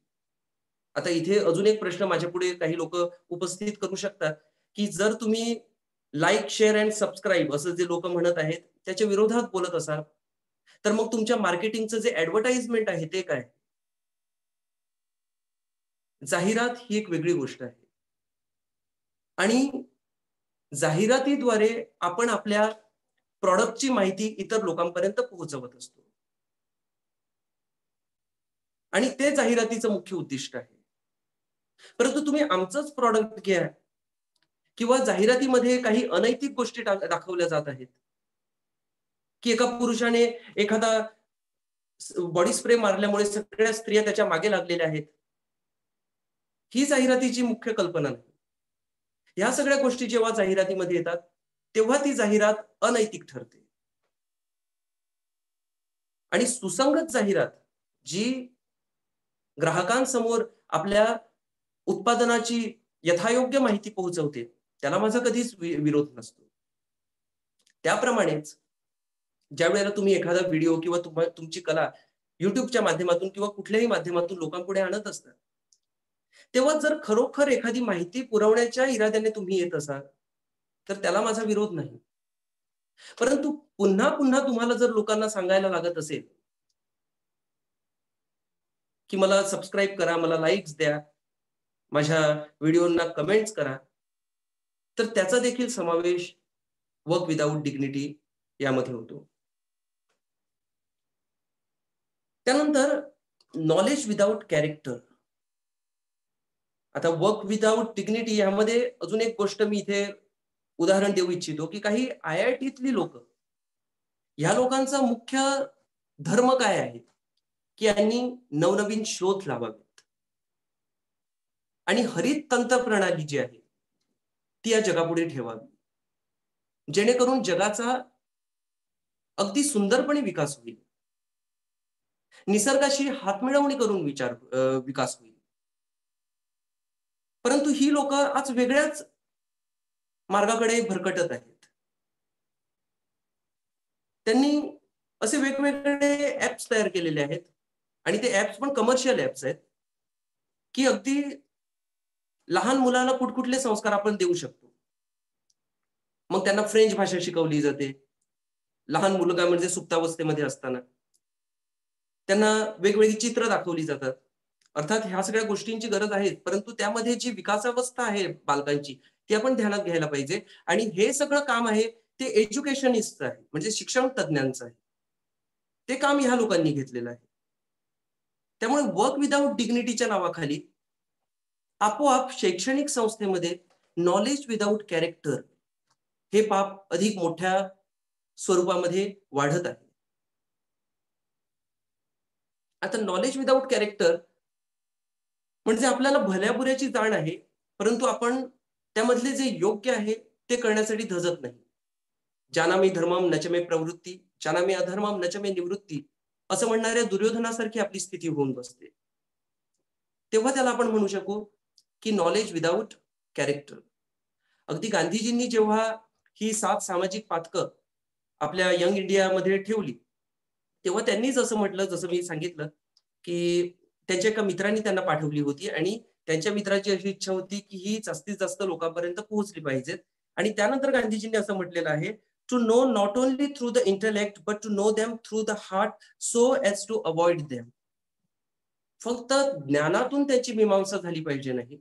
आता इथे अजून एक प्रश्न माझ्या पुढे काही लोक उपस्थित करू शकतात की जर तुम्ही लाईक, शेअर अँड सबस्क्राईब असं जे लोक म्हणत आहेत त्याच्या विरोधात बोलत असाल तर मग तुमच्या मार्केटिंगचं जे ऍडव्हर्टाइजमेंट आहे ते काय? जाहिरात ही एक वेगळी गोष्ट आहे आणि जाहिरातीद्वारे आपण आपल्या प्रॉडक्टची माहिती इतर लोकांपर्यंत पोहोचवत असतो आणि ते जाहिरातीचं मुख्य उद्दिष्ट आहे. परंतु तुम्ही आमचंच प्रॉडक्ट घ्या किंवा जाहिरातीमध्ये काही अनैतिक गोष्टी दाखवल्या जात आहेत की एका पुरुषाने एखादा बॉडी स्प्रे मारल्यामुळे सगळ्या स्त्रिया त्याच्या मागे लागलेल्या आहेत, ही जाहिरातीची मुख्य कल्पना नाही. ह्या सगळ्या गोष्टी जेव्हा जाहिरातीमध्ये येतात तेव्हा ती जाहिरात अनैतिक ठरते. आणि सुसंगत जाहिरात जी ग्राहकांसमोर आपल्या उत्पादनाची यथायोग्य माहिती पोहोचवते, त्याला माझा कधीच विरोध नसतो. त्याप्रमाणेच ज्या वेळेला तुम्ही एखादा व्हिडिओ किंवा तुमची कला युट्यूबच्या माध्यमातून किंवा कुठल्याही माध्यमातून लोकांपुढे आणत असतात, तेव्हा जर खरोखर एखादी माहिती पुरवण्याच्या इराद्याने तुम्ही येत असाल तर त्याला माझा विरोध नाही. परंतु पुन्हा पुन्हा तुम्हाला जर लोकांना सांगायला लागत असेल की मला सबस्क्राईब करा, मला लाईक्स द्या, माझ्या व्हिडिओंना कमेंट्स करा, तर त्याचा देखील समावेश वर्क विदाउट डिग्निटी यामध्ये होतो. त्यानंतर नॉलेज विदाउट कॅरेक्टर. आता वर्क विदाउट डिग्निटी यामध्ये अजून एक गोष्ट मी इथे उदाहरण देऊ इच्छितो की काही IITतली लोक, ह्या लोकांचा मुख्य धर्म काय आहे की यांनी नवनवीन शोध लावावेत आणि हरित तंत्र प्रणाली जी आहे ती या जगापुढे ठेवावी, जेणेकरून जगाचा अगदी सुंदरपणे विकास होईल, निसर्गाशी हातमिळवणी करून विकास होईल. परंतु ही लोक आज वेगळ्याच मार्गाकडे भरकटत आहेत. त्यांनी असे वेगवेगळे ऍप्स तयार केलेले आहेत आणि ते ऍप्स पण कमर्शियल ऍप्स आहेत की अगदी लहान मुलाला कुठकुठले संस्कार आपण देऊ शकतो. मग त्यांना फ्रेंच भाषा शिकवली जाते लहान मुलगा म्हणजे सुप्तावस्थेमध्ये असताना, त्यांना वेगवेगळी चित्र दाखवली जातात. अर्थात ह्या सगळ्या गोष्टींची गरज आहे, परंतु त्यामध्ये जी विकासावस्था आहे बालकांची ती आपण ध्यानात घ्यायला पाहिजे. आणि हे सगळं काम आहे ते एज्युकेशनिस्टचं आहे, म्हणजे शिक्षण तज्ञांचं आहे. ते काम ह्या लोकांनी घेतलेलं आहे. त्यामुळे वर्क विदाउट डिग्निटीच्या नावाखाली आपोआप शैक्षणिक संस्थेमध्ये नॉलेज विदाउट कॅरेक्टर हे पाप अधिक मोठ्या स्वरूपामध्ये वाढत आहे. आता नॉलेज विदाउट कॅरेक्टर म्हणजे आपल्याला भल्याबुऱ्याची जाण आहे, परंतु आपण त्यामधले जे योग्य आहे ते करण्यासाठी धजत नाही. जानामि धर्मम नचमे प्रवृत्ती, जानामि अधर्मम नचमे निवृत्ती असं म्हणणाऱ्या दुर्योधनासारखी आपली स्थिती होऊन बसते. तेव्हा त्याला आपण म्हणू शकू की नॉलेज विदाउट कॅरेक्टर. अगदी गांधीजींनी जेव्हा ही 7 सामाजिक पातकं आपल्या यंग इंडियामध्ये ठेवली, तेव्हा त्यांनीच असं म्हटलं, जसं मी सांगितलं की त्यांच्या एका मित्रांनी त्यांना पाठवली होती आणि त्यांच्या मित्राची अशी इच्छा होती की ही जास्तीत जास्त लोकांपर्यंत पोहोचली पाहिजेत. आणि त्यानंतर गांधीजींनी असं म्हटलेलं आहे, to know not only through the intellect but to know them through the heart so as to avoid them. फक्त ज्ञानातून त्याची मीमांसा झाली पाहिजे नाही,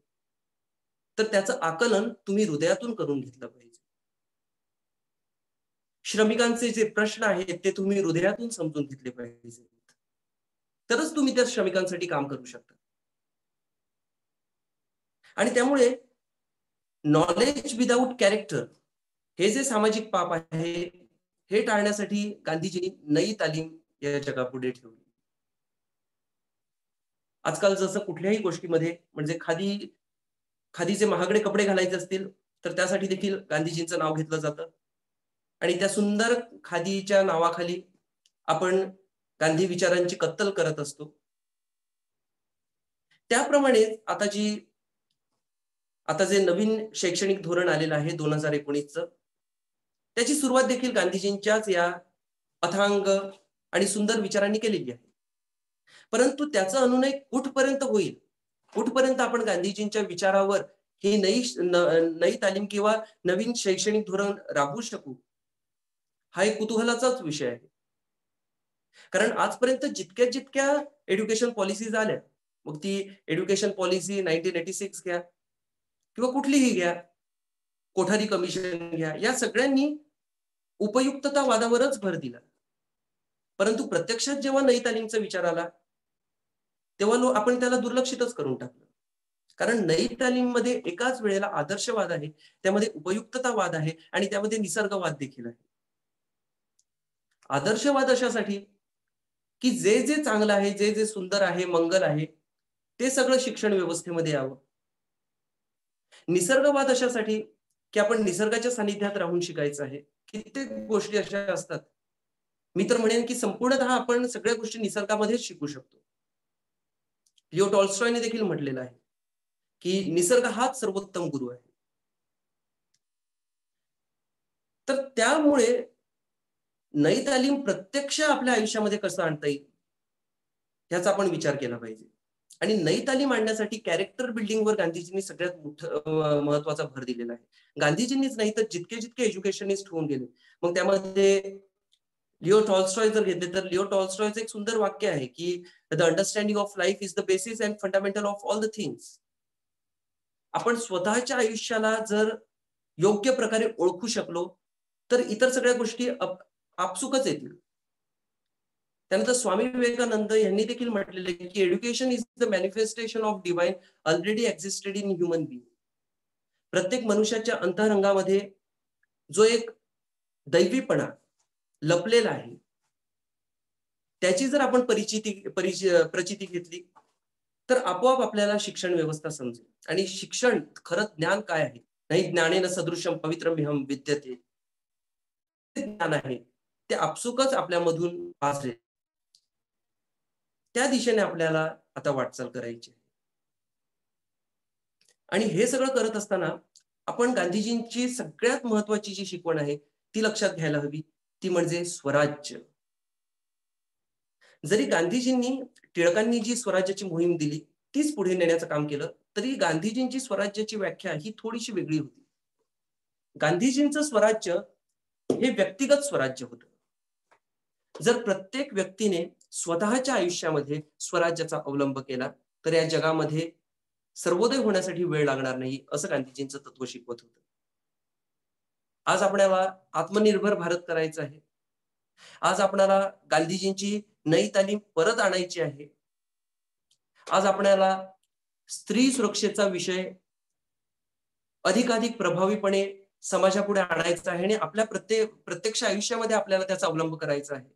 तर त्याचं आकलन तुम्ही हृदयातून करून घेतलं पाहिजे. श्रमिकांचे जे प्रश्न आहेत ते तुम्ही हृदयातून समजून घेतले पाहिजे, तरच तुम्ही त्या श्रमिकांसाठी काम करू शकता. आणि त्यामुळे नॉलेज विदाउट कॅरेक्टर हे जे सामाजिक पाप आहे हे टाळण्यासाठी गांधीजींनी नई तालीम या जगापुढे ठेवली. आजकाल जसं कुठल्याही गोष्टीमध्ये म्हणजे खादीचे महागडे कपडे घालायचे असतील तर त्यासाठी देखील गांधीजींचं नाव घेतलं जातं आणि त्या सुंदर खादीच्या नावाखाली आपण गांधी विचारांची कत्तल करत असतो. त्याप्रमाणे आता जे नवीन शैक्षणिक धोरण आलेलं आहे 2019चं, त्याची सुरुवात देखील गांधीजींच्याच या अथांग आणि सुंदर विचारांनी केलेली आहे. परंतु त्याचं अनुनय कुठपर्यंत होईल, कुठपर्यंत आपण गांधीजींच्या विचारावर ही नई तालीम किंवा नवीन शैक्षणिक धोरण राबवू शकू, हा एक कुतूहलाचाच विषय आहे. कारण आजपर्यंत जितक्या एज्युकेशन पॉलिसीज आल्या, मग ती एज्युकेशन पॉलिसी 1986 घ्या किंवा कुठलीही घ्या, कोठारी कमिशन घ्या, या सगळ्यांनी उपयुक्ततावादावरच भर दिला. परंतु प्रत्यक्षात जेव्हा नई तालीमचा विचार आला तेव्हा आपण त्याला दुर्लक्षितच करून टाकलं. कारण नई तालीम मध्ये एकाच वेळेला आदर्शवाद आहे, त्यामध्ये उपयुक्ततावाद आहे आणि त्यामध्ये निसर्गवाद देखील आहे. आदर्शवाद अशासाठी की जे जे चांगलं आहे, जे जे सुंदर आहे, मंगल आहे, ते सगळं शिक्षण व्यवस्थेमध्ये यावं. निसर्गवाद अशासाठी की आपण निसर्गाच्या सानिध्यात राहून शिकायचं आहे. कित्येक गोष्टी अशा असतात, मी तर म्हणेन की संपूर्णतः आपण सगळ्या गोष्टी निसर्गामध्येच शिकू शकतो. लिओ टॉल्स्टॉयने देखील म्हटलेलं आहे की निसर्ग हाच सर्वोत्तम गुरु आहे. तर त्यामुळे नई तालीम प्रत्यक्ष आपल्या आयुष्यामध्ये कसं आणता येईल ह्याचा आपण विचार केला पाहिजे. आणि नई तालीम आणण्यासाठी कॅरेक्टर बिल्डिंगवर गांधीजींनी सगळ्यात मोठं महत्वाचा भर दिलेला आहे. गांधीजींनीच नाही तर जितके जितके एज्युकेशनिस्ट होऊन गेले, मग त्यामध्ये लिओ टॉल्स्टॉय जर घेतले तर लिओ टॉल्स्टॉयचं एक सुंदर वाक्य आहे की the understanding of life is the basis and fundamental of all the things. आपण स्वतःच्या आयुष्याला जर योग्य प्रकारे ओळखू शकलो तर इतर सगळ्या गोष्टी आपसुकच येतील. त्यानंतर स्वामी विवेकानंद यांनी देखील म्हटलेले की education is the manifestation of divine already existed in human being. प्रत्येक मनुष्याच्या अंतरंगामध्ये जो एक दैवीपणा लपलेला आहे त्याची जर आपण प्रचिती घेतली तर आपोआप आपल्याला शिक्षण व्यवस्था समजेल. आणि शिक्षण खरं ज्ञान काय आहे, नाही ज्ञानेन सदृशम पवित्रमिहं विद्यते, ज्ञान आहे ते आपसुकच आपल्यामधून पाझरेल. त्या दिशेने आपल्याला आता वाटचाल करायची. आणि हे सगळं करत असताना आपण गांधीजींची सगळ्यात महत्वाची जी शिकवण आहे ती लक्षात घ्यायला हवी, ती म्हणजे स्वराज्य. जरी गांधीजींनी टिळकांनी जी स्वराज्याची मोहीम दिली तीच पुढे नेण्याचं काम केलं, तरी गांधीजींची स्वराज्याची व्याख्या ही थोडीशी वेगळी होती. गांधीजींचं स्वराज्य हे व्यक्तिगत स्वराज्य होतं. जर प्रत्येक व्यक्तीने स्वतःच्या आयुष्यामध्ये स्वराज्याचा अवलंब केला तर या जगामध्ये सर्वोदय होण्यासाठी वेळ लागणार नाही, असं गांधीजींचं तत्व शिकवत होतं. आज आपल्याला आत्मनिर्भर भारत करायचं आहे. आज आपल्याला गांधीजींची नई तालीम परत आणायची आहे. आज आपल्याला स्त्री सुरक्षेचा विषय अधिकाधिक प्रभावीपणे समाजापुढे आणायचा आहे आणि आपल्या प्रत्यक्ष आयुष्यामध्ये आपल्याला त्याचा अवलंब करायचा आहे.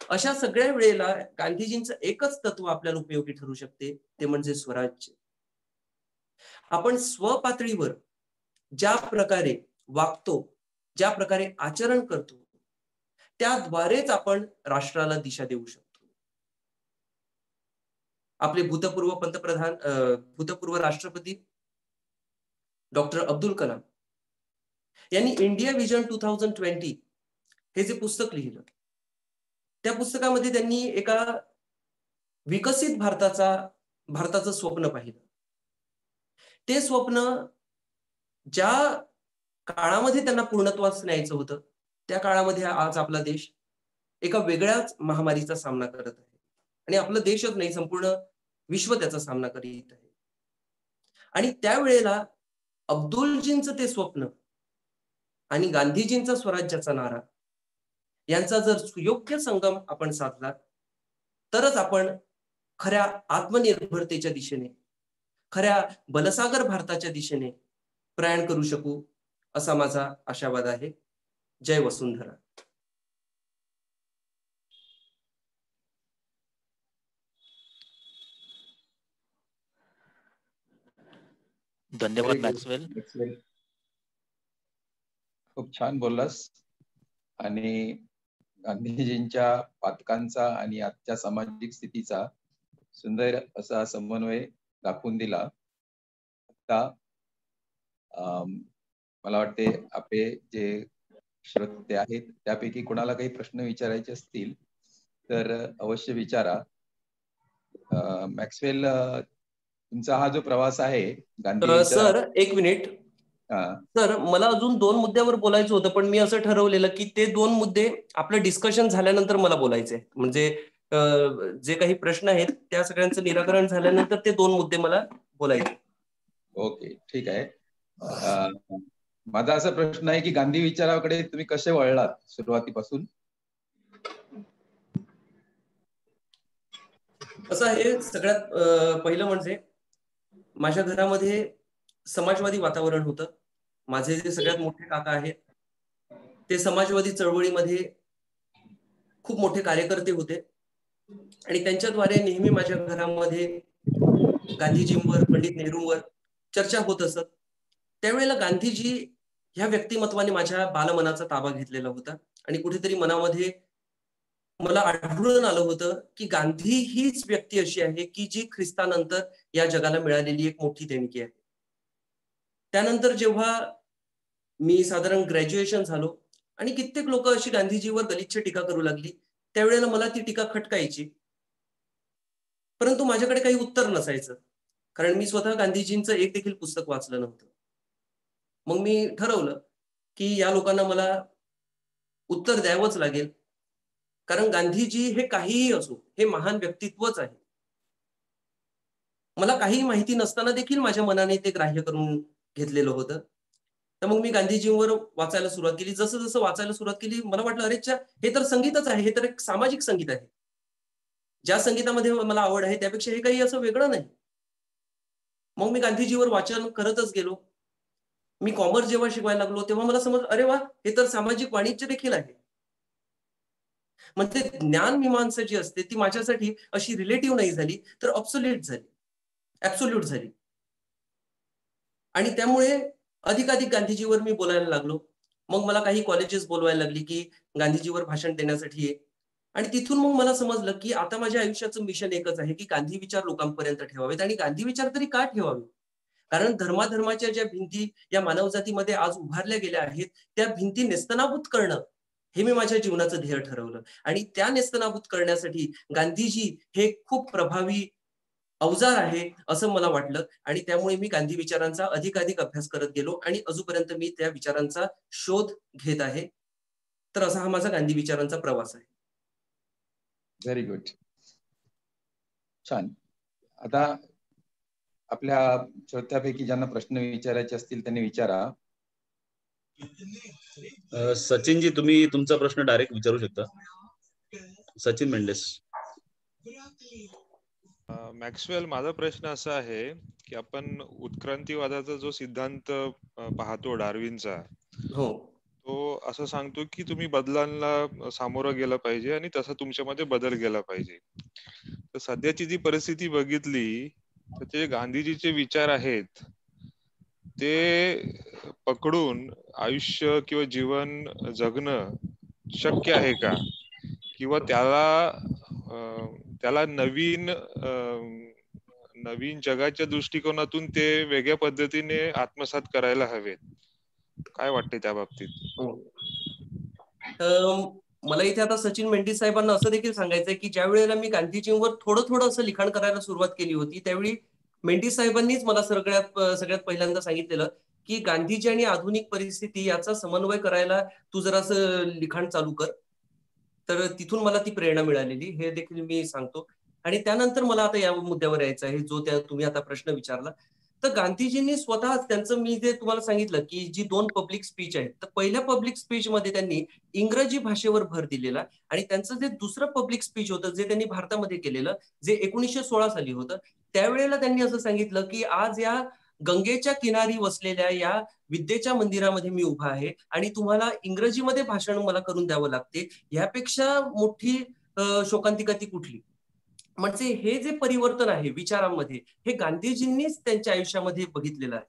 अशा सगळ्या वेळेला गांधीजींचं एकच तत्व आपल्याला उपयोगी ठरू शकते, ते म्हणजे स्वराज्य. आपण स्वपातळीवर ज्या प्रकारे वागतो, ज्या प्रकारे आचरण करतो, त्याद्वारेच आपण राष्ट्राला दिशा देऊ शकतो. आपले भूतपूर्व राष्ट्रपती डॉक्टर अब्दुल कलाम यांनी इंडिया विजन 2020 हे जे पुस्तक लिहिलं, त्या पुस्तकामध्ये त्यांनी एका विकसित भारताचं स्वप्न पाहिलं. ते स्वप्न ज्या काळामध्ये त्यांना पूर्णत्वास न्यायचं होतं त्या काळामध्ये आज आपला देश एका वेगळ्याच महामारीचा सामना करत आहे. आणि आपला देशच नाही, संपूर्ण विश्व त्याचा सामना करीत आहे. आणि त्यावेळेला अब्दुलजींचं ते स्वप्न आणि गांधीजींचा स्वराज्याचा नारा यांचा जर सुयोग्य संगम आपण साधला तरच आपण खऱ्या आत्मनिर्भरतेच्या दिशेने, खऱ्या बलसागर भारताच्या दिशेने प्रयाण करू शकू, असा माझा आशावाद आहे. जय वसुंधरा. धन्यवाद मॅक्सवेल. खूप छान बोललास आणि गांधीजींच्या पातकांचा आणि आजच्या सामाजिक स्थितीचा सुंदर असा समन्वय दाखवून दिला. आता मला वाटते आपले जे श्रोते आहेत त्यापैकी कोणाला काही प्रश्न विचारायचे असतील तर अवश्य विचारा. मॅक्सवेल, तुमचा हा जो प्रवास आहे गांधी सर, एक मिनिट सर, मला अजून 2 मुद्द्यावर बोलायचं होतं, पण मी असं ठरवलेलं की ते 2 मुद्दे आपलं डिस्कशन झाल्यानंतर मला बोलायचे. म्हणजे जे काही प्रश्न आहेत त्या सगळ्यांचं निराकरण झाल्यानंतर ते 2 मुद्दे मला बोलायचे. ओके, ठीक आहे. माझा असा प्रश्न आहे की गांधी विचाराकडे तुम्ही कसे वळलात सुरुवातीपासून? असं आहे, सगळ्यात पहिलं म्हणजे माझ्या घरामध्ये समाजवादी वातावरण होतं. माझे जे सगळ्यात मोठे काका आहेत ते समाजवादी चळवळीमध्ये खूप मोठे कार्यकर्ते होते आणि त्यांच्याद्वारे नेहमी माझ्या घरामध्ये गांधीजींवर, पंडित नेहरूंवर चर्चा होत असत. त्यावेळेला गांधीजी ह्या व्यक्तिमत्वाने माझ्या बालमनाचा ताबा घेतलेला होता आणि कुठेतरी मनामध्ये मला आढळून आलं होतं की गांधी हीच व्यक्ती अशी आहे की जी ख्रिस्तानंतर या जगाला मिळालेली एक मोठी देणगी आहे. त्यानंतर जेव्हा मी साधारण ग्रॅज्युएशन झालो आणि कित्येक लोक अशी गांधीजीवर गलिच्छ टीका करू लागली, त्यावेळेला मला ती टीका खटकायची, परंतु माझ्याकडे काही उत्तर नसायचं, कारण मी स्वतः गांधीजींचं एक देखील पुस्तक वाचलं नव्हतं. मग मी ठरवलं की या लोकांना मला उत्तर द्यावंच लागेल, कारण गांधीजी हे काहीही असो, हे महान व्यक्तित्वच आहे. मला काही माहिती नसताना देखील माझ्या मनाने ते ग्राह्य करून घेतलेलं होतं. तर मग मी गांधीजींवर वाचायला सुरुवात केली. जसं जसं वाचायला सुरुवात केली, मला वाटलं अरे च्या, हे तर संगीतच आहे, हे तर एक सामाजिक संगीत आहे. ज्या संगीतामध्ये मला आवड आहे त्यापेक्षा हे काही असं वेगळं नाही. मग मी गांधीजीवर वाचन करतच गेलो. मी कॉमर्स जेव्हा शिकवायला लागलो तेव्हा मला समजलं, अरे वा, हे तर सामाजिक वाणिज्य देखील आहे. म्हणजे ज्ञान मीमांसा जी असते ती माझ्यासाठी अशी रिलेटिव्ह नाही झाली, तर ॲब्सोल्यूट झाली, ॲब्सोल्यूट झाली. आणि त्यामुळे अधिकाधिक गांधीजीवर मी बोलायला लागलो. मग मला काही कॉलेजेस बोलवायला लागली की गांधीजीवर भाषण देण्यासाठी ये. आणि तिथून मग मला समजलं की आता माझ्या आयुष्याचं मिशन एकच आहे की गांधी विचार लोकांपर्यंत ठेवावेत. आणि गांधी विचार तरी का ठेवावे? कारण धर्माधर्माच्या ज्या भिंती या मानवजातीमध्ये आज उभारल्या गेल्या आहेत, त्या भिंती नेस्तनाबूत करणं हे मी माझ्या जीवनाचं ध्येय ठरवलं. आणि त्या नेस्तनाबूत करण्यासाठी गांधीजी हे खूप प्रभावी अवजार आहे असं मला वाटलं. आणि त्यामुळे मी गांधी विचारांचा अधिकाधिक अभ्यास करत गेलो आणि अजूनपर्यंत मी त्या विचारांचा शोध घेत आहे. तर असा हा माझा गांधी विचारांचा प्रवास आहे. व्हेरी गुड, छान. आता आपल्या श्रोत्यापैकी ज्यांना प्रश्न विचारायचे असतील त्यांनी विचारा. सचिनजी, तुम्ही तुमचा प्रश्न डायरेक्ट विचारू शकता. सचिन मेंडेस. मॅक्सवेल, माझा प्रश्न असा आहे की आपण उत्क्रांतीवादाचा जो सिद्धांत पाहतो डार्विनचा, हो, तो असं सांगतो की तुम्ही बदलांना सामोरं गेलं पाहिजे आणि तसं तुमच्यामध्ये बदल गेला पाहिजे. तर सध्याची जी परिस्थिती बघितली तर ते गांधीजीचे विचार आहेत ते पकडून आयुष्य किंवा जीवन जगणं शक्य आहे का? किंवा त्याला नवीन जगाच्या दृष्टिकोनातून ते वेगळ्या पद्धतीने आत्मसात करायला हवेत. काय वाटतंय त्या बाबतीत? मला इथे आता सचिन मेंडिस साहेबांना असं देखील सांगायचंय की ज्या वेळेला मी गांधीजींवर थोडं थोडं असं लिखाण करायला सुरुवात केली होती, त्यावेळी मेंडिस साहेबांनीच मला सगळ्यात पहिल्यांदा सांगितलेलं की गांधीजी आणि आधुनिक परिस्थिती याचा समन्वय करायला तू जरासं लिखाण चालू कर. तर तिथून मला ती प्रेरणा मिळालेली, हे देखील मी सांगतो. आणि त्यानंतर मला आता या मुद्द्यावर यायचं आहे जो तुम्ही आता प्रश्न विचारला. तर गांधीजींनी स्वतःच त्यांचं, मी जे तुम्हाला सांगितलं की जी 2 पब्लिक स्पीच आहेत, तर पहिल्या पब्लिक स्पीच मध्ये त्यांनी इंग्रजी भाषेवर भर दिलेला. आणि त्यांचं जे दुसरं पब्लिक स्पीच होतं जे त्यांनी भारतामध्ये केलेलं, जे 1916 साली होतं, त्यावेळेला त्यांनी असं सांगितलं की आज या गंगेच्या किनारी वसलेल्या या विद्येच्या मंदिरामध्ये मी उभा आहे आणि तुम्हाला इंग्रजीमध्ये भाषण मला करून द्यावं लागते, यापेक्षा मोठी शोकांतिका ती कुठली? म्हणजे हे जे परिवर्तन आहे विचारांमध्ये, हे गांधीजींनीच त्यांच्या आयुष्यामध्ये बघितलेलं आहे.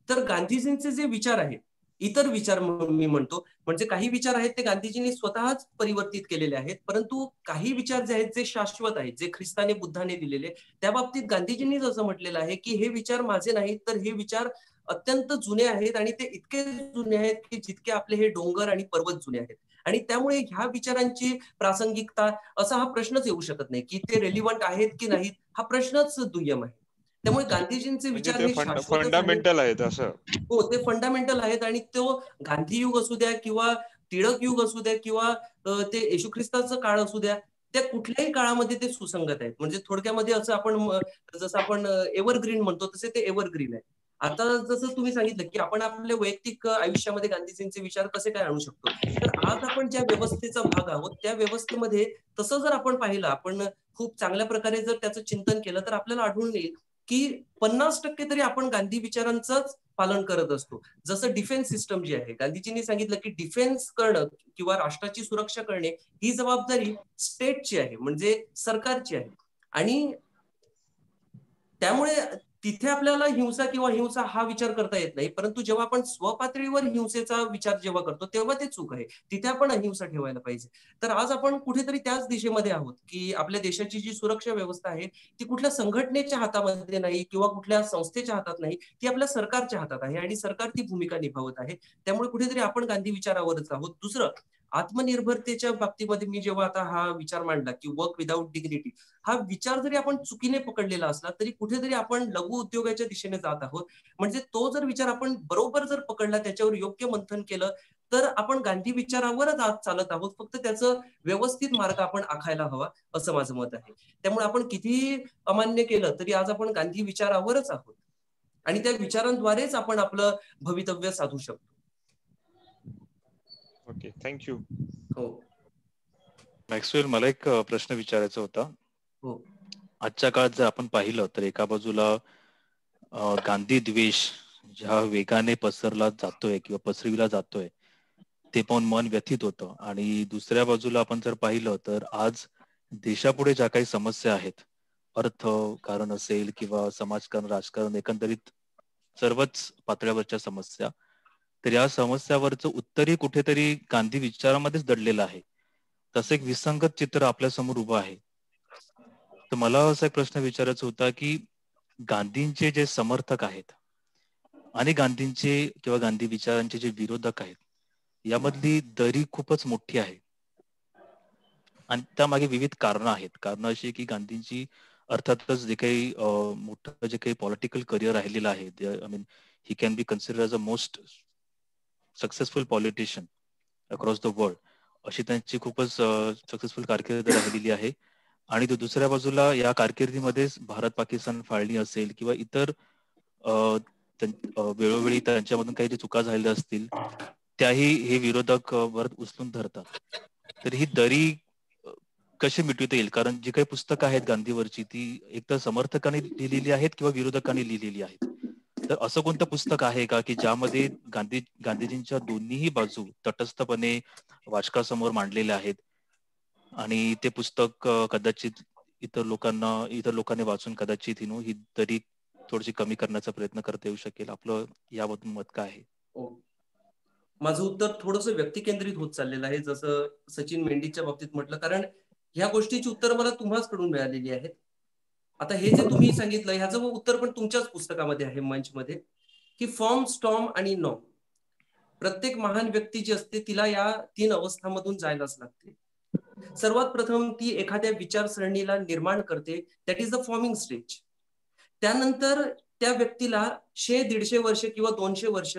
तर गांधीजींचे जे विचार आहेत, इतर विचार म्हणून मी म्हणतो, म्हणजे काही विचार आहेत ते गांधीजींनी स्वतःच परिवर्तित केलेले आहेत, परंतु काही विचार जे आहेत जे शाश्वत आहेत, जे ख्रिस्ताने बुद्धाने दिलेले, त्या बाबतीत गांधीजींनीच असं म्हटलेलं आहे की हे विचार माझे नाहीत, तर हे विचार अत्यंत जुने आहेत. आणि ते इतके जुने आहेत की जितके आपले हे डोंगर आणि पर्वत जुने आहेत. आणि त्यामुळे ह्या विचारांची प्रासंगिकता असा हा प्रश्नच येऊ शकत नाही की ते रेलिव्हंट आहेत की नाहीत, हा प्रश्नच दुय्यम आहे. त्यामुळे गांधीजींचे म्हणजे विचार ते हे शाश्वतच आहेत. फंडामेंटल आहेत असं? हो, ते फंडामेंटल आहेत. आणि तो गांधी युग असू द्या किंवा टिळक युग असू द्या किंवा ते येशू ख्रिस्ताचं काळ असू द्या, त्या कुठल्याही काळामध्ये ते सुसंगत आहेत. म्हणजे थोडक्यामध्ये असं आपण जसं आपण एव्हरग्रीन म्हणतो तसे ते एव्हरग्रीन आहे. आता जसं तुम्ही सांगितलं की आपण आपल्या वैयक्तिक आयुष्यामध्ये गांधीजींचे विचार कसे काय आणू शकतो, तर आज आपण ज्या व्यवस्थेचा भाग आहोत त्या व्यवस्थेमध्ये तसं जर आपण पाहिलं, आपण खूप चांगल्या प्रकारे जर त्याचं चिंतन केलं, तर आपल्याला आढळून येईल की 50% तरी आपण गांधी विचारांचंच पालन करत असतो. जसं डिफेन्स सिस्टम जी आहे, गांधीजींनी सांगितलं की डिफेन्स करणं किंवा राष्ट्राची सुरक्षा करणे ही जबाबदारी स्टेटची आहे, म्हणजे सरकारची आहे. आणि त्यामुळे तिथे आपल्याला हिंसा किंवा हिंसा हा विचार करता येत नाही, परंतु जेव्हा आपण स्वपातळीवर हिंसेचा विचार जेव्हा करतो तेव्हा ते चूक आहे. तिथे आपण अहिंसा ठेवायला पाहिजे. तर आज आपण कुठेतरी त्याच दिशेमध्ये आहोत की आपल्या देशाची जी सुरक्षा व्यवस्था आहे ती कुठल्या संघटनेच्या हातामध्ये नाही किंवा कुठल्या संस्थेच्या हातात नाही, ती आपल्या सरकारच्या हातात आहे आणि सरकार ती भूमिका निभावत आहे. त्यामुळे कुठेतरी आपण गांधी विचारावरच आहोत. दुसरं, आत्मनिर्भरतेच्या बाबतीमध्ये मी जेव्हा आता हा विचार मांडला की वर्क विदाउट डिग्निटी, हा विचार जरी आपण चुकीने पकडलेला असला तरी कुठेतरी आपण लघु उद्योगाच्या दिशेने जात आहोत. म्हणजे तो जर विचार आपण बरोबर जर पकडला, त्याच्यावर योग्य मंथन केलं, तर आपण गांधी विचारावरच आज चालत आहोत. फक्त त्याचं व्यवस्थित मार्ग आपण आखायला हवा, असं माझं मत आहे. त्यामुळे आपण कितीही अमान्य केलं तरी आज आपण गांधी विचारावरच आहोत आणि त्या विचारांद्वारेच आपण आपलं भवितव्य साधू शकतो. Okay, thank you. हो मॅक्सवेल, मला एक प्रश्न विचारायचा होता. हो आजच्या काळात जर आपण पाहिलं तर एका बाजूला गांधी द्वेष ज्या वेगाने पसरला जातोय किंवा पसरविला जातोय ते पाहून मन व्यथित होतं, आणि दुसऱ्या बाजूला आपण जर पाहिलं तर आज देशापुढे ज्या काही समस्या आहेत, अर्थकारण असेल किंवा समाजकारण, राजकारण, एकंदरीत सर्वच पातळ्यावरच्या समस्या, तर या समस्यावरचं उत्तरही कुठेतरी गांधी विचारामध्येच दडलेलं आहे. तसं एक विसंगत चित्र आपल्या समोर उभं आहे. तर मला असा एक प्रश्न विचारायचा होता की गांधींचे जे समर्थक आहेत आणि गांधींचे किंवा गांधी विचारांचे जे विरोधक आहेत, यामधली दरी खूपच मोठी आहे आणि त्यामागे विविध कारणं आहेत. कारण अशी की गांधींची अर्थातच जे काही मोठं जे काही पॉलिटिकल करिअर राहिलेलं आहे, I mean he can be consider as a most successful politician across the world, अशी त्यांची खूपच सक्सेसफुल कारकीर्द राहिलेली आहे. आणि तो दुसऱ्या बाजूला या कारकिर्दीमध्येच भारत पाकिस्तान फाळणी असेल किंवा इतर वेळोवेळी त्यांच्यामधून काही चुका झालेल्या असतील त्याही हे विरोधक वरत उचलून धरतात. तर ही दरी कशी मिटवता येईल? कारण जी काही पुस्तकं आहेत गांधीवरची ती एकतर समर्थकांनी लिहिलेली आहेत किंवा विरोधकांनी लिहिलेली आहेत. तर असं कोणतं पुस्तक आहे का की ज्यामध्ये गांधीजींच्या दोन्हीही बाजू तटस्थपणे वाचकासमोर मांडलेल्या आहेत आणि ते पुस्तक कदाचित इतर लोकांनी वाचून कदाचित ही दरी थोडीशी कमी करण्याचा प्रयत्न करता येऊ शकेल? आपलं याबद्दल मत काय आहे? माझं उत्तर थोडंसं व्यक्तिकेंद्रित होत चाललेलं आहे, जसं सचिन मेंढीच्या बाबतीत म्हटलं, कारण ह्या गोष्टीची उत्तर मला तुम्हाचकडून मिळालेली आहेत. आता हे जे तुम्ही सांगितलं ह्याचं उत्तर पण तुमच्याच पुस्तकामध्ये आहे, मंचमध्ये, की फॉर्म, स्टॉर्म आणि नॉर्म. प्रत्येक महान व्यक्ती जी असते तिला या 3 अवस्थांमधून जायलाच लागते. सर्वात प्रथम ती एखाद्या विचारसरणीला निर्माण करते, that is the forming stage. त्यानंतर त्या व्यक्तीला 100-150 वर्ष किंवा 200 वर्ष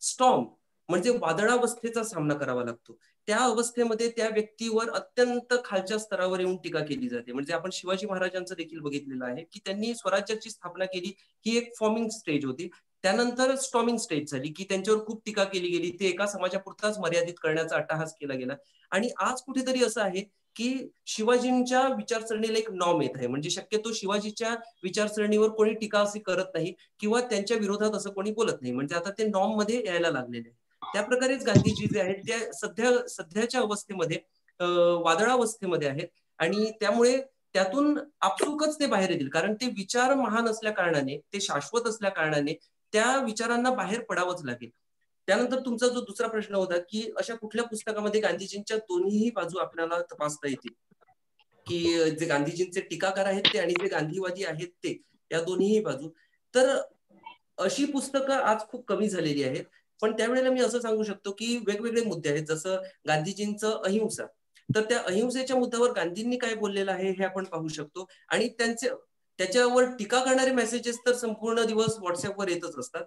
स्टॉर्म म्हणजे वादळावस्थेचा सामना करावा लागतो. त्या अवस्थेमध्ये त्या व्यक्तीवर अत्यंत खालच्या स्तरावर येऊन टीका केली जाते. म्हणजे आपण शिवाजी महाराजांचं देखील बघितलेलं आहे की त्यांनी स्वराज्याची स्थापना केली, ही एक फॉर्मिंग स्टेज होती. त्यानंतर स्टॉर्मिंग स्टेज झाली की त्यांच्यावर खूप टीका केली गेली, ते एका समाजापुरताच मर्यादित करण्याचा अट्टहास केला गेला. आणि आज कुठेतरी असं आहे की शिवाजींच्या विचारसरणीला एक नॉर्म येत आहे. म्हणजे शक्यतो शिवाजीच्या विचारसरणीवर कोणी टीका अशी करत नाही किंवा त्यांच्या विरोधात असं कोणी बोलत नाही. म्हणजे आता ते नॉर्म मध्ये यायला लागलेले आहे. त्या प्रकारेच गांधीजी जे आहेत त्या सध्याच्या अवस्थेमध्ये वादळावस्थेमध्ये आहेत आणि त्यामुळे त्यातून आपसुकच ते बाहेर येतील, कारण ते विचार महान असल्या कारणाने, ते शाश्वत असल्या कारणाने त्या विचारांना बाहेर पडावंच लागेल. त्यानंतर तुमचा जो दुसरा प्रश्न होता की अशा कुठल्या पुस्तकामध्ये गांधीजींच्या दोन्ही बाजू आपल्याला तपासता येतील, की जे गांधीजींचे टीकाकार आहेत ते आणि जे गांधीवादी आहेत ते, या दोन्ही बाजू. तर अशी पुस्तकं आज खूप कमी झालेली आहेत. पण त्यावेळेला मी असं सांगू शकतो की वेगवेगळे मुद्दे आहेत, जसं गांधीजींचं अहिंसा. तर त्या अहिंसेच्या मुद्द्यावर गांधींनी काय बोललेलं आहे हे आपण पाहू शकतो. आणि त्याच्यावर टीका करणारे मेसेजेस तर संपूर्ण दिवस व्हॉट्सअपवर येतच असतात.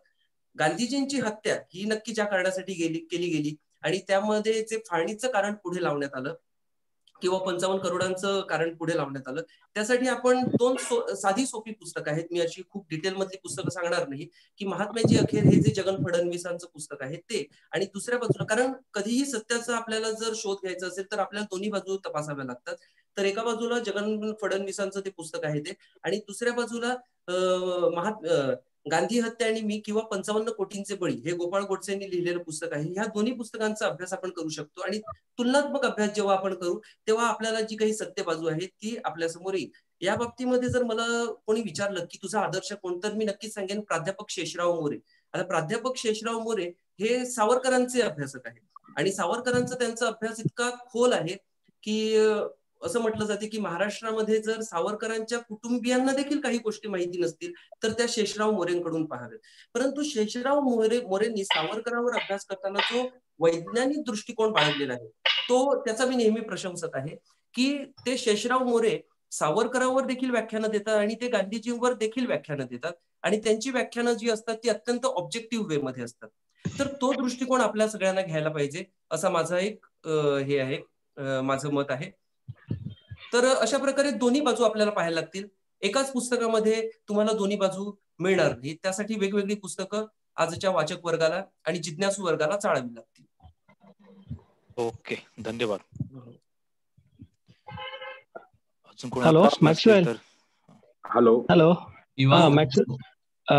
गांधीजींची हत्या ही नक्की ज्या कारणासाठी केली गेली आणि त्यामध्ये जे फाळणीचं कारण पुढे लावण्यात आलं किंवा 55 करोडांचं कारण पुढे लावण्यात आलं, त्यासाठी आपण 2 साधी सोपी पुस्तकं आहेत. मी अशी खूप डिटेल मधली पुस्तकं सांगणार नाही, की महात्म्याची अखेर हे जे जगन फडणवीसांचं पुस्तक आहे ते, आणि दुसऱ्या बाजूला, कारण कधीही सत्याचा आपल्याला जर शोध घ्यायचा असेल तर आपल्याला दोन्ही बाजू तपासाव्या लागतात. तर एका बाजूला जगन फडणवीसांचं ते पुस्तक आहे ते, आणि दुसऱ्या बाजूला गांधी हत्या आणि मी किंवा 55 कोटींचे बळी हे गोपाळ गोडसेंनी लिहिलेलं पुस्तक आहे. ह्या दोन्ही पुस्तकांचा अभ्यास आपण करू शकतो आणि तुलनात्मक अभ्यास जेव्हा आपण करू तेव्हा आपल्याला जी काही सत्य बाजू आहे ती आपल्यासमोर येईल. या बाबतीमध्ये जर मला कोणी विचारलं की तुझा आदर्श कोण, तर मी नक्कीच सांगेन प्राध्यापक शेषराव मोरे. आता प्राध्यापक शेषराव मोरे हे सावरकरांचे अभ्यासक आहेत आणि सावरकरांचा त्यांचा अभ्यास इतका खोल आहे की असं म्हटलं जाते की महाराष्ट्रामध्ये जर सावरकरांच्या कुटुंबियांना देखील काही गोष्टी माहिती नसतील तर त्या शेषराव मोरेंकडून पाहाव्यात. परंतु शेषराव मोरेंनी सावरकरांवर अभ्यास करताना जो वैज्ञानिक दृष्टिकोन बाळगलेला आहे तो त्याचा मी नेहमी प्रशंसक आहे की ते शेषराव मोरे सावरकरांवर देखील व्याख्यानं देतात आणि ते गांधीजींवर देखील व्याख्यानं देतात आणि त्यांची व्याख्यानं जी असतात ती अत्यंत ऑब्जेक्टिव्ह वे मध्ये असतात. तर तो दृष्टिकोन आपल्या सगळ्यांना घ्यायला पाहिजे असा माझा एक हे आहे, माझं मत आहे. तर अशा प्रकारे दोन्ही बाजू आपल्याला पाहायला लागतील. एकाच पुस्तकामध्ये तुम्हाला दोन्ही बाजू मिळणार नाही. त्यासाठी वेगवेगळी पुस्तकं आजच्या वाचक वर्गाला आणि जिज्ञासू वर्गाला चाळावी लागतील. ओके, धन्यवाद. अजून hello Maxwell. Hello hello Maxwell,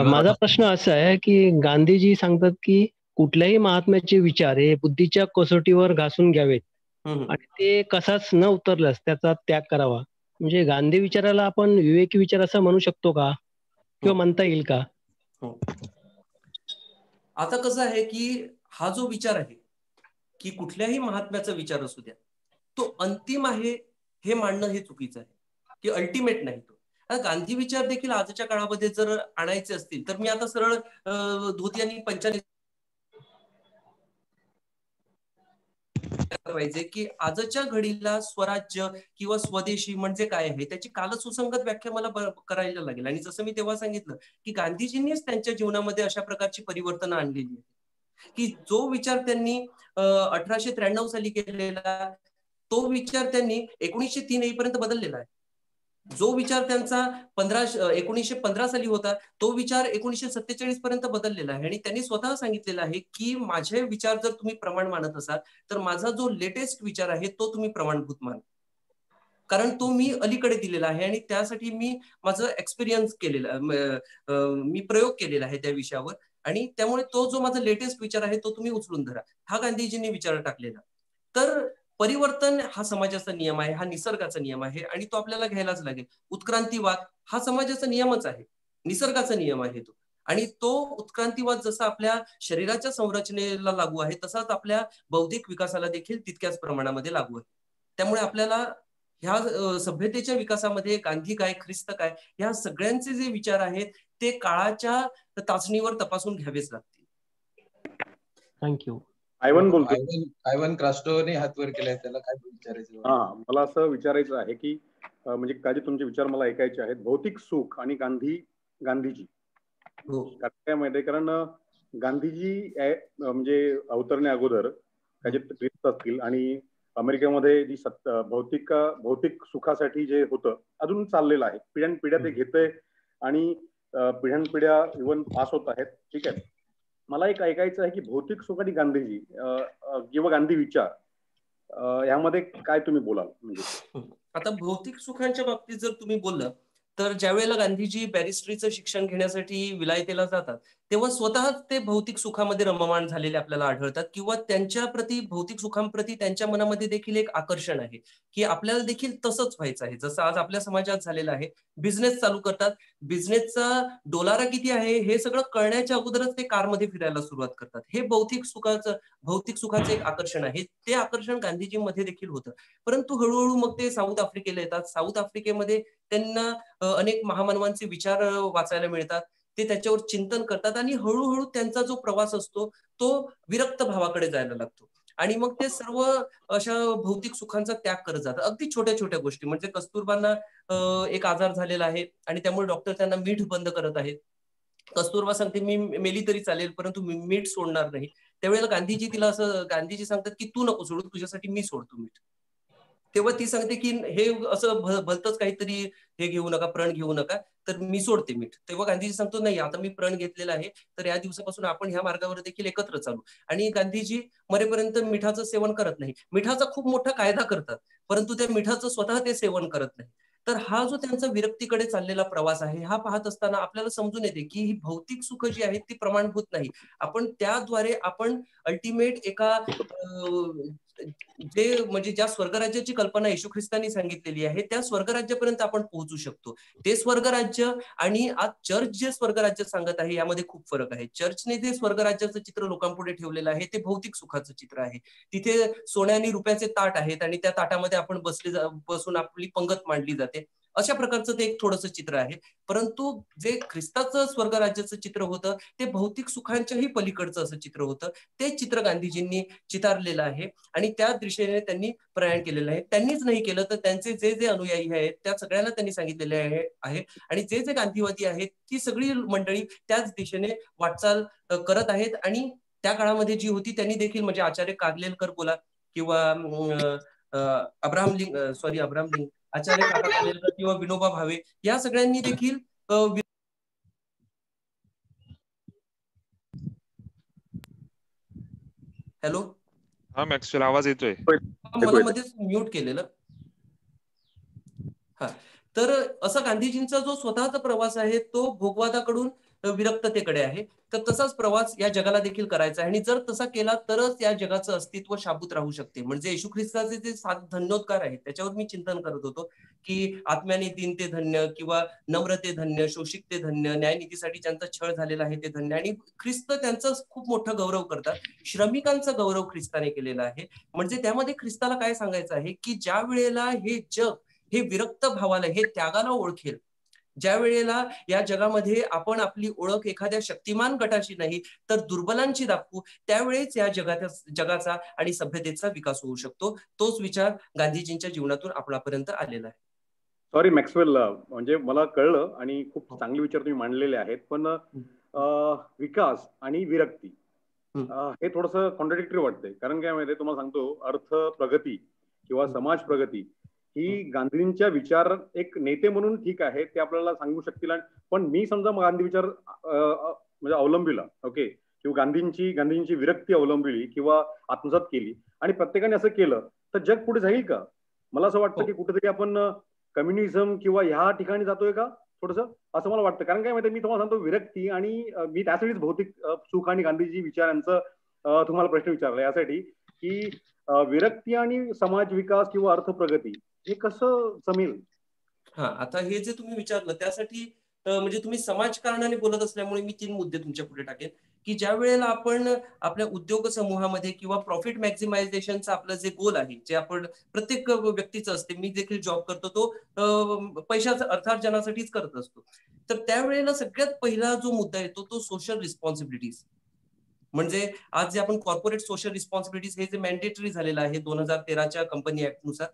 माझा प्रश्न असा आहे की गांधीजी सांगतात की कुठल्याही महात्म्याचे विचार हे बुद्धीच्या कसोटीवर घासून घ्यावेत आणि ते कसाच न उतरल्यास त्याचा त्याग करावा. म्हणजे गांधी विचाराला आपण विवेकी विचार असं म्हणू शकतो का किंवा म्हणता येईल का? आता कसं आहे की हा जो विचार आहे की कुठल्याही महात्म्याचा विचार असू द्या तो अंतिम आहे हे मानणं हे चुकीचं आहे की अल्टिमेट नाही तो. गांधी विचार देखील आजच्या काळामध्ये जर आणायचे असतील तर मी आता सरळ धोती आणि पंचाने पाहिजे की आजच्या घडीला स्वराज्य किंवा स्वदेशी म्हणजे काय आहे त्याची कालसुसंगत व्याख्या मला करायला लागेल. आणि जसं मी तेव्हा सांगितलं की गांधीजींनीच त्यांच्या जीवनामध्ये अशा प्रकारची परिवर्तन आणलेली आहे की जो विचार त्यांनी 1893 साली केलेला तो विचार त्यांनी 1903 येईपर्यंत बदललेला आहे. जो विचार त्यांचा 1915 साली होता तो विचार 1947 पर्यंत बदललेला आहे आणि त्यांनी स्वतः सांगितलेलं आहे की माझे विचार जर तुम्ही प्रमाण मानत असाल तर माझा जो लेटेस्ट विचार आहे तो तुम्ही प्रमाणभूत मान, कारण तो मी अलीकडे दिलेला आहे आणि त्यासाठी मी माझं एक्सपिरियन्स केलेला, मी प्रयोग केलेला आहे त्या विषयावर आणि त्यामुळे तो जो माझा लेटेस्ट विचार आहे तो तुम्ही उचलून धरा. हा गांधीजींनी विचार टाकलेला. तर परिवर्तन हा समाजाचा नियम आहे, हा निसर्गाचा नियम आहे आणि तो आपल्याला घ्यायलाच लागेल. उत्क्रांतीवाद हा समाजाचा नियमच आहे, निसर्गाचा नियम आहे तो. आणि तो उत्क्रांतीवाद जसा आपल्या शरीराच्या संरचनेला लागू आहे तसाच आपल्या बौद्धिक विकासाला देखील तितक्याच प्रमाणामध्ये लागू आहे. त्यामुळे आपल्याला ह्या सभ्यतेच्या विकासामध्ये गांधी काय, ख्रिस्त काय, ह्या सगळ्यांचे जे विचार आहेत ते काळाच्या चाचणीवर तपासून घ्यावेच लागतील. थँक्यू. आयवन क्रास्टोने हात वर केलाय, त्याला काय विचारायचं? मला असं विचारायचं आहे की म्हणजे काही तुमचे विचार मला ऐकायचे आहेत. भौतिक सुख आणि गांधीजी काय माहितीये, कारण गांधीजी म्हणजे अवतरण्या अगोदर काही ख्रिस्त असतील आणि अमेरिकेमध्ये जी भौतिक सुखासाठी जे होतं अजून चाललेलं आहे, पिढ्यानपिढ्या ते घेतंय आणि पिढ्यानपिढ्या इव्हन पास होत आहेत. ठीक आहे, मला एक ऐकायचं आहे की भौतिक सुख आणि गांधीजी किंवा गांधी विचार यामध्ये काय तुम्ही बोलाल? म्हणजे आता भौतिक सुखांच्या बाबतीत जर तुम्ही बोलला तर ज्या वेळेला गांधीजी बॅरिस्ट्रीचं शिक्षण घेण्यासाठी विलायतेला जातात तेव्हा स्वतःच ते भौतिक सुखामध्ये रममाण झालेले आपल्याला आढळतात किंवा त्यांच्या प्रती, भौतिक सुखांप्रती त्यांच्या मनामध्ये देखील एक आकर्षण आहे की आपल्याला देखील तसंच व्हायचं आहे जसं आज आपल्या समाजात झालेलं आहे. बिझनेस चालू करतात, बिझनेसचा डोलारा किती आहे हे सगळं कळण्याच्या अगोदरच ते कारमध्ये फिरायला सुरुवात करतात. हे भौतिक सुखाचं एक आकर्षण आहे. ते आकर्षण गांधीजींमध्ये देखील होतं. परंतु हळूहळू मग ते साऊथ आफ्रिकेला येतात. साऊथ आफ्रिकेमध्ये त्यांना अनेक महामानवांचे विचार वाचायला मिळतात. ते त्याच्यावर चिंतन करतात आणि हळूहळू त्यांचा जो प्रवास असतो तो विरक्त भावाकडे जायला लागतो आणि मग ते सर्व अशा भौतिक सुखांचा त्याग करत जातात. अगदी छोट्या छोट्या गोष्टी, म्हणजे कस्तुरबांना एक आजार झालेला आहे आणि त्यामुळे डॉक्टर त्यांना मीठ बंद करत आहेत. कस्तुरबा सांगते मी मेली तरी चालेल परंतु मी मीठ सोडणार नाही. त्यावेळेला गांधीजी सांगतात की तू नको सोडू, तुझ्यासाठी मी सोडतो मीठ. तेव्हा ती सांगते की हे असं भलतंच काहीतरी हे घेऊ नका, प्रण घेऊ नका, तर मी सोडते मीठ. तेव्हा गांधीजी सांगतो नाही, आता मी प्रण घेतलेला आहे तर या दिवसापासून आपण ह्या मार्गावर देखील एकत्र चालू. आणि गांधीजी मरेपर्यंत मिठाचं सेवन करत नाही. मिठाचा खूप मोठा कायदा करतात परंतु त्या मिठाचं स्वतः ते सेवन करत नाही. तर हा जो त्यांचा विरक्तीकडे चाललेला प्रवास आहे हा पाहत असताना आपल्याला समजून येते की ही भौतिक सुख जी आहेत ती प्रमाणभूत नाही. आपण त्याद्वारे आपण अल्टिमेट एका जे म्हणजे ज्या स्वर्गराज्याची कल्पना येशू ख्रिस्तांनी सांगितलेली आहे त्या स्वर्गराज्यापर्यंत आपण पोहोचू शकतो. ते स्वर्गराज्य आणि आज चर्च जे स्वर्गराज्य सांगत आहे यामध्ये खूप फरक आहे. चर्चने जे स्वर्गराज्याचं चित्र लोकांपुढे ठेवलेलं आहे ते भौतिक सुखाचं चित्र आहे. तिथे सोन्या आणि रुपयाचे ताट आहेत आणि त्या ताटामध्ये आपण बसून आपली पंगत मांडली जाते, अशा प्रकारचं ते एक थोडंसं चित्र आहे. परंतु जे ख्रिस्ताचं स्वर्गराज्याचं चित्र होतं ते भौतिक सुखांच्याही पलीकडचं असं चित्र होतं. ते चित्र गांधीजींनी चितारलेलं आहे आणि त्या दिशेने त्यांनी प्रयाण केलेलं आहे. त्यांनीच नाही केलं तर त्यांचे जे जे अनुयायी आहेत त्या सगळ्यांना त्यांनी सांगितलेले आहे आणि जे जे गांधीवादी आहेत ती सगळी मंडळी त्याच दिशेने वाटचाल करत आहेत. आणि त्या काळामध्ये जी होती त्यांनी देखील म्हणजे आचार्य कार्लेलकर बोला किंवा अब्राहम लिंक आचार्य काका कार्लेलकर किंवा विनोबा भावे या सगळ्यांनी देखील हॅलो हा मॅक्सवेल आवाज येतोय? मला मध्येच म्यूट केलेलं. हा, तर असा गांधीजींचा जो स्वतःचा प्रवास आहे तो भोगवादाकडून विरक्ततेकडे आहे. तर तसाच प्रवास या जगाला देखील करायचा आहे आणि जर तसा केला तरच या जगाचं अस्तित्व शाबूत राहू शकते. म्हणजे येशू ख्रिस्ताचे जे 7 धन्योद्गार आहेत त्याच्यावर मी चिंतन करत होतो की आत्म्याने दीन ते धन्य किंवा नम्र ते धन्य, शोषित ते धन्य, न्यायनीतीसाठी ज्यांचा छळ झालेला आहे ते धन्य. आणि ख्रिस्त त्यांचा खूप मोठा गौरव करतात. श्रमिकांचा गौरव ख्रिस्ताने केलेला आहे. म्हणजे त्यामध्ये ख्रिस्ताला काय सांगायचं आहे की ज्या वेळेला हे जग हे विरक्त भावाला, हे त्यागाला ओळखेल, ज्या वेळेला या जगामध्ये आपण आपली ओळख एखाद्या शक्तिमान गटाची नाही तर दुर्बलांची दाखवू, त्यावेळेस या जगाचा आणि सभ्यतेचा विकास होऊ शकतो. तोच विचार गांधीजींच्या जीवनातून आपल्यापर्यंत आलेला आहे. सॉरी मॅक्सवेल, म्हणजे मला कळलं आणि खूप चांगले विचार तुम्ही मांडलेले आहेत, पण विकास आणि विरक्ती हे थोडंसं कॉन्ट्राडिक्टरी वाटतंय. कारण काय माहितीये, तुम्हाला सांगतो, अर्थ प्रगती किंवा समाज प्रगती ही गांधींच्या विचार एक नेते म्हणून ठीक आहे, ते आपल्याला सांगू शकतील. पण मी समजा गांधी विचार म्हणजे अवलंबिला, ओके, किंवा गांधींची विरक्ती अवलंबिली किंवा आत्मसात केली आणि प्रत्येकाने असं केलं तर जग पुढे जाईल का? मला असं वाटतं की कुठेतरी आपण कम्युनिझम किंवा ह्या ठिकाणी जातोय का थोडंसं, असं मला वाटतं. कारण काय माहिती, मी तुम्हाला सांगतो विरक्ती आणि मी त्यासाठीच भौतिक सुख आणि गांधीजी विचारांचं तुम्हाला प्रश्न विचारला, यासाठी की विरक्ती आणि समाज विकास किंवा अर्थ प्रगती हे कसं जमेल? हा, आता हे जे तुम्ही विचारलं त्यासाठी म्हणजे तुम्ही समाजकारणाने बोलत असल्यामुळे मी 3 मुद्दे तुमच्या पुढे टाकेन की ज्या वेळेला आपण आपल्या उद्योग समूहामध्ये किंवा प्रॉफिट मॅक्झिमायझेशनचा आपलं जे गोल आहे, जे आपण प्रत्येक व्यक्तीचं असते, मी देखील जॉब करतो तो पैशाचा अर्थार्जनासाठीच करत असतो. तर त्यावेळेला सगळ्यात पहिला जो मुद्दा येतो तो सोशल रिस्पॉन्सिबिलिटीज. म्हणजे आज जे आपण कॉर्पोरेट सोशल रिस्पॉन्सिबिलिटीज हे जे मॅन्डेटरी झालेलं आहे 2013च्या कंपनी ऍक्ट नुसार,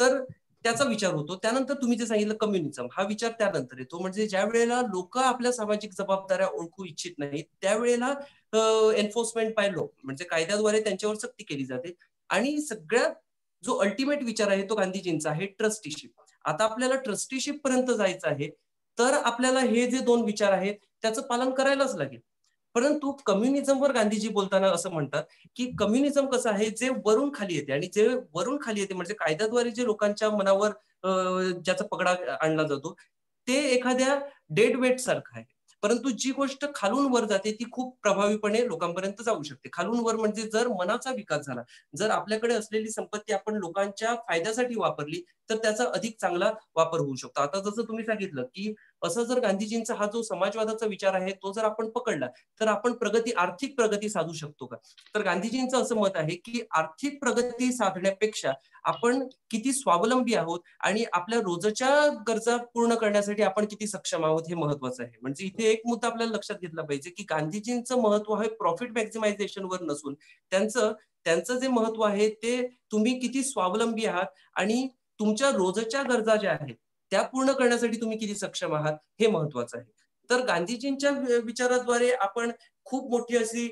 तर त्याचा विचार होतो. त्यानंतर तुम्ही जे सांगितलं कम्युनिझम, हा विचार त्यानंतर येतो. म्हणजे ज्या वेळेला लोक आपल्या सामाजिक जबाबदाऱ्या ओळखू इच्छित नाहीत त्यावेळेला एन्फोर्समेंट बाय लॉ म्हणजे कायद्याद्वारे त्यांच्यावर सक्ती केली जाते. आणि सगळ्यात जो अल्टिमेट विचार आहे तो गांधीजींचा आहे ट्रस्टीशिप. आता आपल्याला ट्रस्टीशिप पर्यंत जायचं आहे तर आपल्याला हे जे 2 विचार आहेत त्याचं पालन करायलाच लागेल. परंतु कम्युनिझमवर गांधीजी बोलताना असं म्हणतात की कम्युनिझम कसं आहे, जे वरून खाली येते आणि जे वरून खाली येते म्हणजे कायद्याद्वारे जे लोकांच्या मनावर ज्याचा पगडा आणला जातो ते एखाद्या डेड वेट सारखं आहे. परंतु जी गोष्ट खालून वर जाते ती खूप प्रभावीपणे लोकांपर्यंत जाऊ शकते. खालून वर म्हणजे जर मनाचा विकास झाला, जर आपल्याकडे असलेली संपत्ती आपण लोकांच्या फायद्यासाठी वापरली तर त्याचा अधिक चांगला वापर होऊ शकतो. आता जसं तुम्ही सांगितलं की असं जर गांधीजींचा हा जो समाजवादाचा विचार आहे तो जर आपण पकडला तर आपण आर्थिक प्रगती साधू शकतो का? तर गांधीजींचं असं मत आहे की आर्थिक प्रगती साधण्यापेक्षा आपण किती स्वावलंबी आहोत आणि आपल्या रोजच्या गरजा पूर्ण करण्यासाठी आपण किती सक्षम आहोत हे महत्वाचं आहे. म्हणजे इथे एक मुद्दा आपल्याला लक्षात घेतला पाहिजे की गांधीजींचं महत्व आहे प्रॉफिट मॅक्झिमायझेशनवर नसून त्यांचं जे महत्व आहे ते तुम्ही किती स्वावलंबी आहात आणि तुमच्या रोजच्या गरजा ज्या आहेत त्या पूर्ण करण्यासाठी तुम्ही किती सक्षम आहात हे महत्वाचं आहे. तर गांधीजींच्या विचाराद्वारे आपण खूप मोठी अशी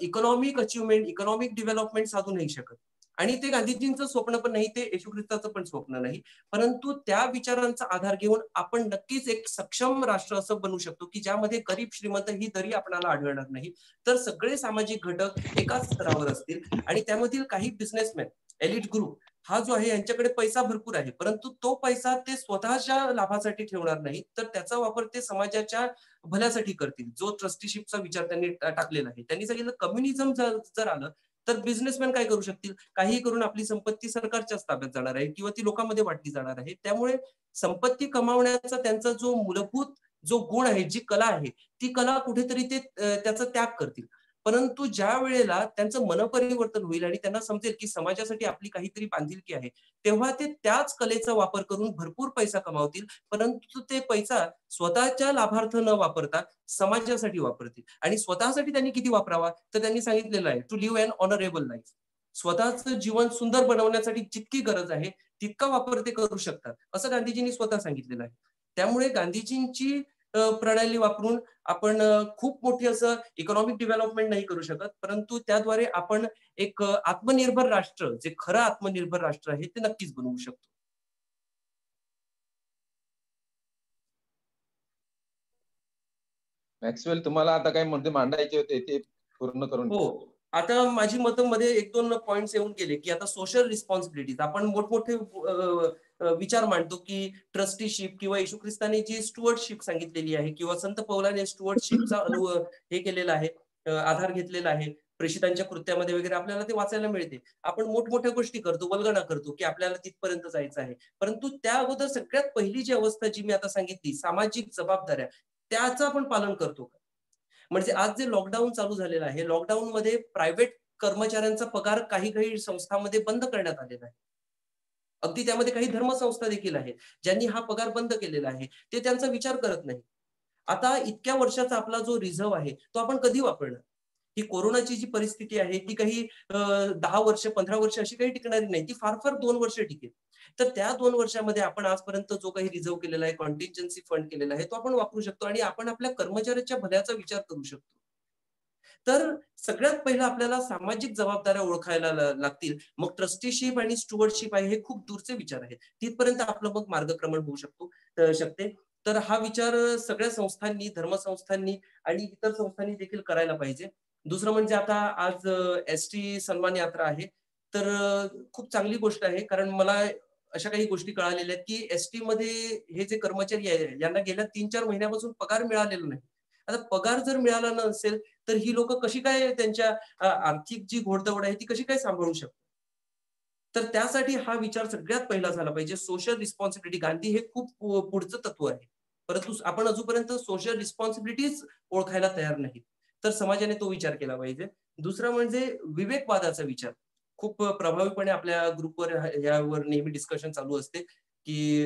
इकॉनॉमिक अचिव्हमेंट, इकॉनॉमिक डेव्हलपमेंट साधू नाही शकत आणि ते गांधीजींचं स्वप्न पण नाही, ते येशू ख्रिस्ताचं पण स्वप्न नाही. परंतु त्या विचारांचा आधार घेऊन आपण नक्कीच एक सक्षम राष्ट्र असं बनवू शकतो की ज्यामध्ये गरीब श्रीमंत ही दरी आपल्याला आढळणार नाही, तर सगळे सामाजिक घटक एकाच स्तरावर असतील आणि त्यामधील काही बिझनेसमॅन, एलिट ग्रुप हा जो आहे यांच्याकडे पैसा भरपूर आहे परंतु तो पैसा ते स्वतःच्या लाभासाठी ठेवणार नाही तर त्याचा वापर ते समाजाच्या भल्यासाठी करतील. जो ट्रस्टीशिपचा विचार त्यांनी टाकलेला आहे, त्यांनी सांगितलं कम्युनिझम जर आलं तर बिझनेसमॅन काय करू शकतील? काही करून आपली संपत्ती सरकारच्याच ताब्यात जाणार आहे किंवा ती लोकांमध्ये वाटली जाणार आहे. त्यामुळे संपत्ती कमावण्याचा त्यांचा जो मूलभूत जो गुण आहे, जी कला आहे, ती कला कुठेतरी ते त्याचा त्याग करतील. परंतु ज्या वेळेला त्यांचं मनपरिवर्तन होईल आणि त्यांना समजेल की समाजासाठी आपली काहीतरी बांधिलकी आहे, तेव्हा ते त्याच कलेचा वापर करून भरपूर पैसा कमावतील. परंतु ते पैसा स्वतःच्या लाभार्थ न वापरता समाजासाठी वापरतील. आणि स्वतःसाठी त्यांनी किती वापरावा, तर त्यांनी सांगितलेलं आहे to live an honourable life. स्वतःचं जीवन सुंदर बनवण्यासाठी जितकी गरज आहे तितका वापर ते करू शकतात, असं गांधीजींनी स्वतः सांगितलेलं आहे. त्यामुळे गांधीजींची प्रणाली वापरून आपण खूप मोठी असं इकॉनॉमिक डेव्हलपमेंट नाही करू शकत, परंतु त्याद्वारे आपण एक आत्मनिर्भर राष्ट्र, जे खरं आत्मनिर्भर राष्ट्र आहे, ते नक्कीच बनवू शकतो. मॅक्सवेल, तुम्हाला आता काय मुद्दे मांडायचे होते ते पूर्ण करून. हो, आता माझी मतांमध्ये 1-2 पॉइंट्स येऊन गेले की आता सोशल रिस्पॉन्सिबिलिटीज, आपण मोठमोठे विचार मांडतो की ट्रस्टीशिप किंवा येशू ख्रिस्ताने जी स्टुअर्डशिप सांगितलेली आहे किंवा संत पौलाने स्टुअर्डशिपचा अनुभव हे केलेला आहे, आधार घेतलेला आहे प्रेषितांच्या कृत्यामध्ये वगैरे आपल्याला ते वाचायला मिळते. आपण मोठमोठ्या गोष्टी करतो, वल्गना करतो की आपल्याला तिथपर्यंत जायचं आहे, परंतु त्या अगोदर सगळ्यात पहिली जी अवस्था जी मी आता सांगितली, सामाजिक जबाबदाऱ्या, त्याचं आपण पालन करतो का? म्हणजे आज जे लॉकडाऊन चालू झालेलं आहे, लॉकडाऊन मध्ये प्रायव्हेट कर्मचाऱ्यांचा पगार काही संस्थांमध्ये बंद करण्यात आलेला आहे. अगदी त्यामध्ये काही धर्मसंस्था देखील आहेत ज्यांनी हा पगार बंद केलेला आहे, ते त्यांचा विचार करत नाही. आता इतक्या वर्षाचा आपला जो रिझर्व्ह आहे तो आपण कधी वापरणार? ही कोरोनाची जी परिस्थिती आहे ती काही 10 वर्ष 15 वर्ष अशी काही टिकणारी नाही, ती फार फार 2 वर्ष टिकेल. तर त्या 2 वर्षामध्ये आपण आजपर्यंत जो काही रिझर्व्ह केलेला आहे, कॉन्टिंजन्सी फंड केलेला आहे, तो आपण वापरू शकतो आणि आपण आपल्या कर्मचाऱ्याच्या भल्याचा विचार करू शकतो. तर सगळ्यात पहिलं आपल्याला सामाजिक जबाबदाऱ्या ओळखायला लागतील, मग ट्रस्टीशिप आणि स्टुअर्डशिप आहे हे खूप दूरचे विचार आहेत, तिथपर्यंत आपलं मग मार्गक्रमण होऊ शकते. तर हा विचार सगळ्या संस्थांनी, धर्मसंस्थांनी आणि इतर संस्थांनी देखील करायला पाहिजे. दुसरं म्हणजे आता आज एसटी सन्मान यात्रा आहे, तर खूप चांगली गोष्ट आहे, कारण मला अशा काही गोष्टी कळालेल्या आहेत की एसटी मध्ये हे जे कर्मचारी आहे यांना गेल्या 3-4 महिन्यापासून पगार मिळालेला नाही. आता पगार जर मिळाला नसेल तर ही लोक कशी काय त्यांच्या आर्थिक जी घोडदौड आहे ती कशी काय सांभाळू शकतात? तर त्यासाठी हा विचार सगळ्यात पहिला झाला पाहिजे. सोशल रिस्पॉन्सिबिलिटी, गांधी हे खूप पुढचं तत्व आहे, परंतु आपण अजूनपर्यंत सोशल रिस्पॉन्सिबिलिटीज ओळखायला तयार नाही, तर समाजाने तो विचार केला पाहिजे. दुसरा म्हणजे विवेकवादाचा विचार. खूप प्रभावीपणे आपल्या ग्रुपवर यावर नेहमी डिस्कशन चालू असते की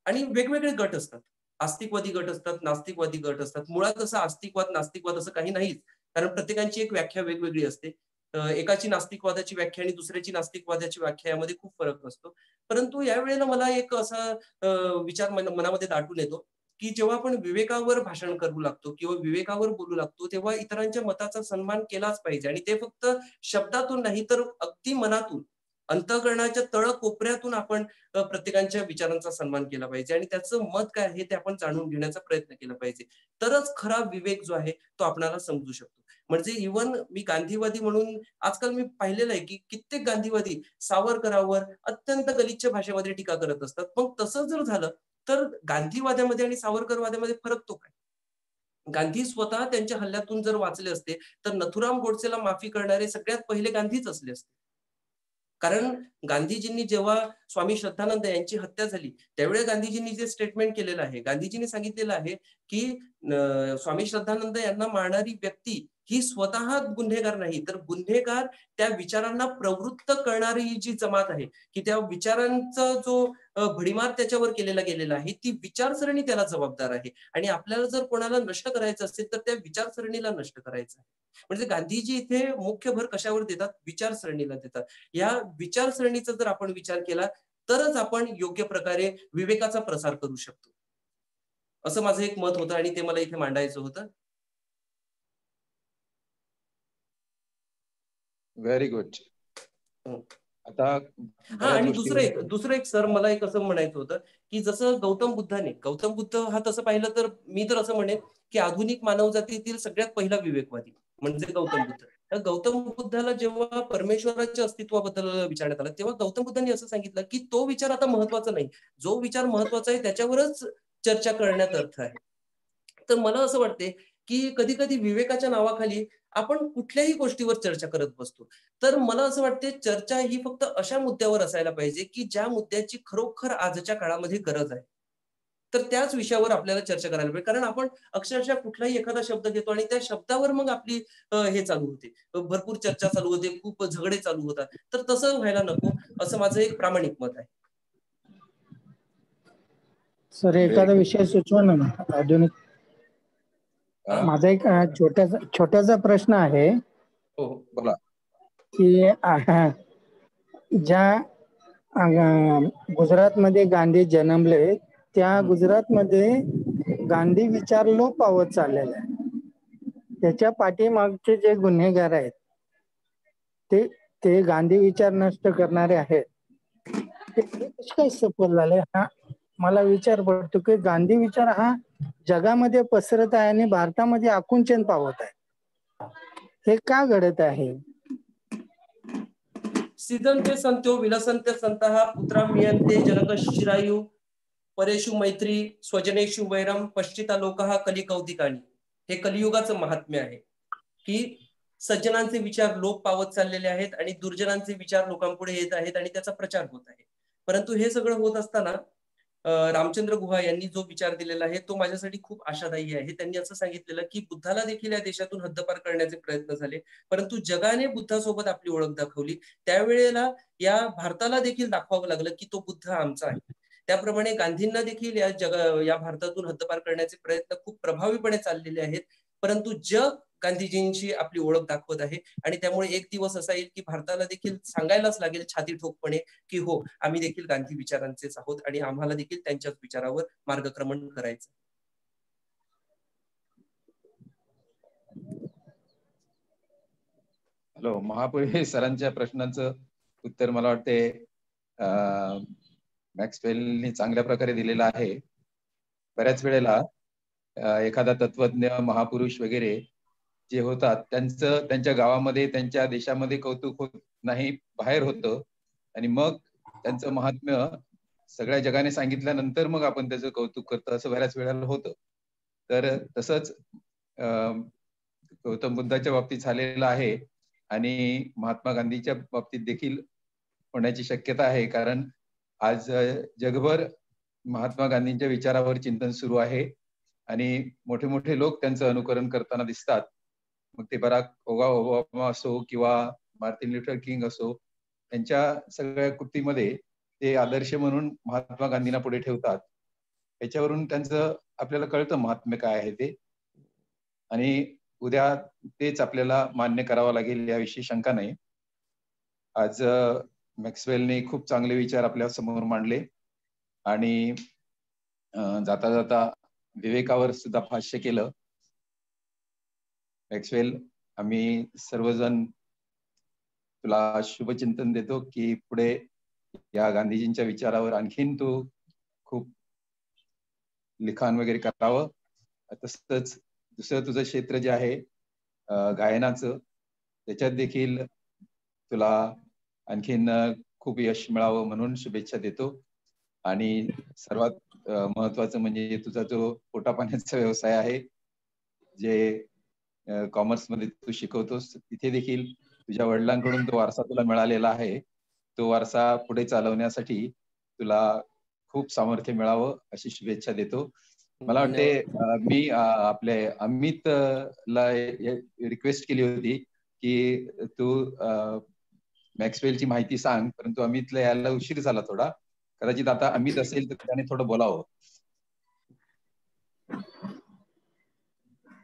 आणि वेगवेगळे गट असतात, आस्तिकवादी गट असतात, नास्तिकवादी गट असतात. मुळात असं आस्तिकवाद नास्तिकवाद असं काही नाहीच, कारण प्रत्येकाची एक व्याख्या वेगवेगळी असते. एकाची नास्तिकवादाची व्याख्या आणि दुसऱ्याची नास्तिकवादाची व्याख्या यामध्ये खूप फरक असतो. परंतु यावेळेला मला एक असा विचार मनामध्ये दाटून येतो की जेव्हा आपण विवेकावर भाषण करू लागतो किंवा विवेकावर बोलू लागतो, तेव्हा इतरांच्या मताचा सन्मान केलाच पाहिजे आणि ते फक्त शब्दातून नाही तर अगदी मनातून, अंतःकरणाच्या तळ कोपऱ्यातून आपण प्रत्येकाच्या विचारांचा सन्मान केला पाहिजे आणि त्याचं मत काय आहे ते आपण जाणून घेण्याचा प्रयत्न केला पाहिजे. तरच खरा विवेक जो आहे तो आपल्याला समजू शकतो. म्हणजे इव्हन मी गांधीवादी म्हणून आजकाल मी पाहिलेलं आहे की कित्येक गांधीवादी सावरकरांवर अत्यंत गलिच्छ भाषेमध्ये टीका करत असतात. मग तसं जर झालं तर गांधीवाद्यामध्ये आणि सावरकरवाद्यामध्ये फरक तो काय? गांधी स्वतः त्यांच्या हल्ल्यातून जर वाचले असते तर नथुराम गोडसेला माफी करणारे सगळ्यात पहिले गांधीच असले असते. कारण गांधीजींनी जेव्हा स्वामी श्रद्धानंद यांची हत्या झाली त्यावेळी गांधीजींनी जे स्टेटमेंट केलेलं आहे, गांधीजींनी सांगितलेलं आहे की स्वामी श्रद्धानंद यांना मारणारी व्यक्ती ही स्वतः गुन्हेगार नाही, तर गुन्हेगार त्या विचारांना प्रवृत्त करणारी जी जमात आहे की त्या विचारांचा जो भडीमार त्याच्यावर केलेला गेलेला आहे, ती विचारसरणी त्याला जबाबदार आहे. आणि आपल्याला जर कोणाला नष्ट करायचं असेल तर त्या विचारसरणीला नष्ट करायचं आहे. म्हणजे गांधीजी इथे मुख्य भर कशावर देतात? विचारसरणीला देतात. या विचारसरणीचा जर आपण विचार केला तरच आपण योग्य प्रकारे विवेकाचा प्रसार करू शकतो, असं माझं एक मत होतं आणि ते मला इथे मांडायचं होतं. Very good. आता आणि दुसरं एक सर मला एक असं म्हणायचं होतं की जसं गौतम बुद्ध हा तसं पाहिलं तर मी तर असं म्हणेन की आधुनिक मानवजातीतील सगळ्यात पहिला विवेकवादी म्हणजे गौतम बुद्ध. तर गौतम बुद्धाला जेव्हा परमेश्वराच्या अस्तित्वाबद्दल विचारण्यात आलं तेव्हा गौतम बुद्धांनी असं सांगितलं की तो विचार आता महत्वाचा नाही, जो विचार महत्वाचा आहे त्याच्यावरच चर्चा करण्यात अर्थ आहे. तर मला असं वाटते की कधी कधी विवेकाच्या नावाखाली आपण कुठल्याही गोष्टीवर चर्चा करत बसतो. तर मला असं वाटते चर्चा ही फक्त अशा मुद्द्यावर असायला पाहिजे की ज्या मुद्द्याची खरोखर आजच्या काळामध्ये गरज आहे. तर त्याच विषयावर आपल्याला चर्चा करायला पाहिजे, कारण आपण अक्षरशः कुठलाही एखादा शब्द घेतो आणि त्या शब्दावर मग आपली हे चालू होते, भरपूर चर्चा चालू होते, खूप झगडे चालू होतात. तर तसं व्हायला नको, असं माझं एक प्रामाणिक मत आहे. सर एखादा विषय सुचवा ना आधुनिक. माझा एक छोटासा प्रश्न आहे. हो बोला. की ज्या गुजरातमध्ये गांधी जन्मले त्या गुजरातमध्ये गांधी विचार लोप पावत चाललेला आहे. त्याच्या पाठीमागचे जे गुन्हेगार आहेत ते गांधी विचार नष्ट करणारे आहेत. ते कसे काय सफल झाले हा मला विचार पडतो की गांधी विचार हा जगामध्ये पसरत आहे आणि भारतामध्ये आकुंचन पावत आहे. हे का घडत आहे? सिद्धंते संत्यो विलसंते संतः पुत्रा मियंते जनक शिरायू परेशु मैत्री स्वजनेषु वैरम पश्चिता लोकः कलिकौतिकानी. हे कलियुगाचं महात्म्य आहे की सज्जनांचे विचार लोप पावत चाललेले आहेत आणि दुर्जनांचे विचार लोकांपुढे येत आहेत आणि त्याचा प्रचार होत आहे. परंतु हे सगळं होत असताना रामचंद्र गुहा यांनी जो विचार दिलेला आहे तो माझ्यासाठी खूप आशादायी आहे. त्यांनी असं सांगितलेलं की बुद्धाला देखील या देशातून हद्दपार करण्याचे प्रयत्न झाले, परंतु जगाने बुद्धासोबत आपली ओळख दाखवली. त्यावेळेला या भारताला देखील दाखवावं लागलं की तो बुद्ध आमचा आहे. त्याप्रमाणे गांधींना देखील या भारतातून हद्दपार करण्याचे प्रयत्न खूप प्रभावीपणे चाललेले आहेत, परंतु जग गांधीजींची आपली ओळख दाखवत आहे. आणि त्यामुळे एक दिवस असा येईल की भारताला देखील सांगायलाच लागेल छाती ठोकपणे की हो, आम्ही देखील गांधी विचारांचेच आहोत आणि आम्हाला देखील त्यांच्याच विचारावर मार्गक्रमण करायचं. हॅलो, महापुरे सरांच्या प्रश्नाचं उत्तर मला वाटते मॅक्सवेलनी चांगल्या प्रकारे दिलेलं आहे. बऱ्याच वेळेला एखादा तत्वज्ञ महापुरुष वगैरे जे होतात त्यांच्या गावामध्ये त्यांच्या देशामध्ये कौतुक होत नाही, बाहेर होतं आणि मग त्यांचं महात्म्य सगळ्या जगाने सांगितल्यानंतर मग आपण त्याचं कौतुक करतो, असं बऱ्याच वेळेला होतं. तर तसंच गौतम बुद्धाच्या बाबतीत झालेलं आहे आणि महात्मा गांधीच्या बाबतीत देखील होण्याची शक्यता आहे, कारण आज जगभर महात्मा गांधींच्या विचारावर चिंतन सुरू आहे आणि मोठे मोठे लोक त्यांचं अनुकरण करताना दिसतात. मग ते बराक ओबामा असो किंवा मार्टिन ल्युथर किंग असो, त्यांच्या सगळ्या कृतीमध्ये ते आदर्श म्हणून महात्मा गांधींना पुढे ठेवतात. त्याच्यावरून त्यांचं आपल्याला कळतं महात्म्य काय आहे ते, आणि उद्या तेच आपल्याला मान्य करावं लागेल याविषयी शंका नाही. आज मॅक्सवेलने खूप चांगले विचार आपल्या समोर मांडले आणि जाता जाता विवेकावर सुद्धा भाष्य केलं. मॅक्सवेल, आम्ही सर्वजण तुला शुभचिंतन देतो की पुढे या गांधीजींच्या विचारावर आणखीन तू खूप लिखाण वगैरे करावं. तसंच दुसरं तुझं क्षेत्र जे आहे गायनाचं, त्याच्यात देखील तुला आणखीन खूप यश मिळावं म्हणून शुभेच्छा देतो. आणि सर्वात महत्वाचं म्हणजे तुझा जो पोटापाण्याचा व्यवसाय आहे, जे कॉमर्स मध्ये तू शिकवतोस, तिथे देखील तुझ्या वडिलांकडून तो वारसा तुला मिळालेला आहे. तो वारसा पुढे चालवण्यासाठी तुला खूप सामर्थ्य मिळावं अशी शुभेच्छा देतो. मला वाटते मी आपले अमितला रिक्वेस्ट केली होती की तू मॅक्सवेलची माहिती सांग, परंतु अमितला यायला उशीर झाला थोडा. कदाचित आता अमित असेल तर त्याने थोडं बोलावं.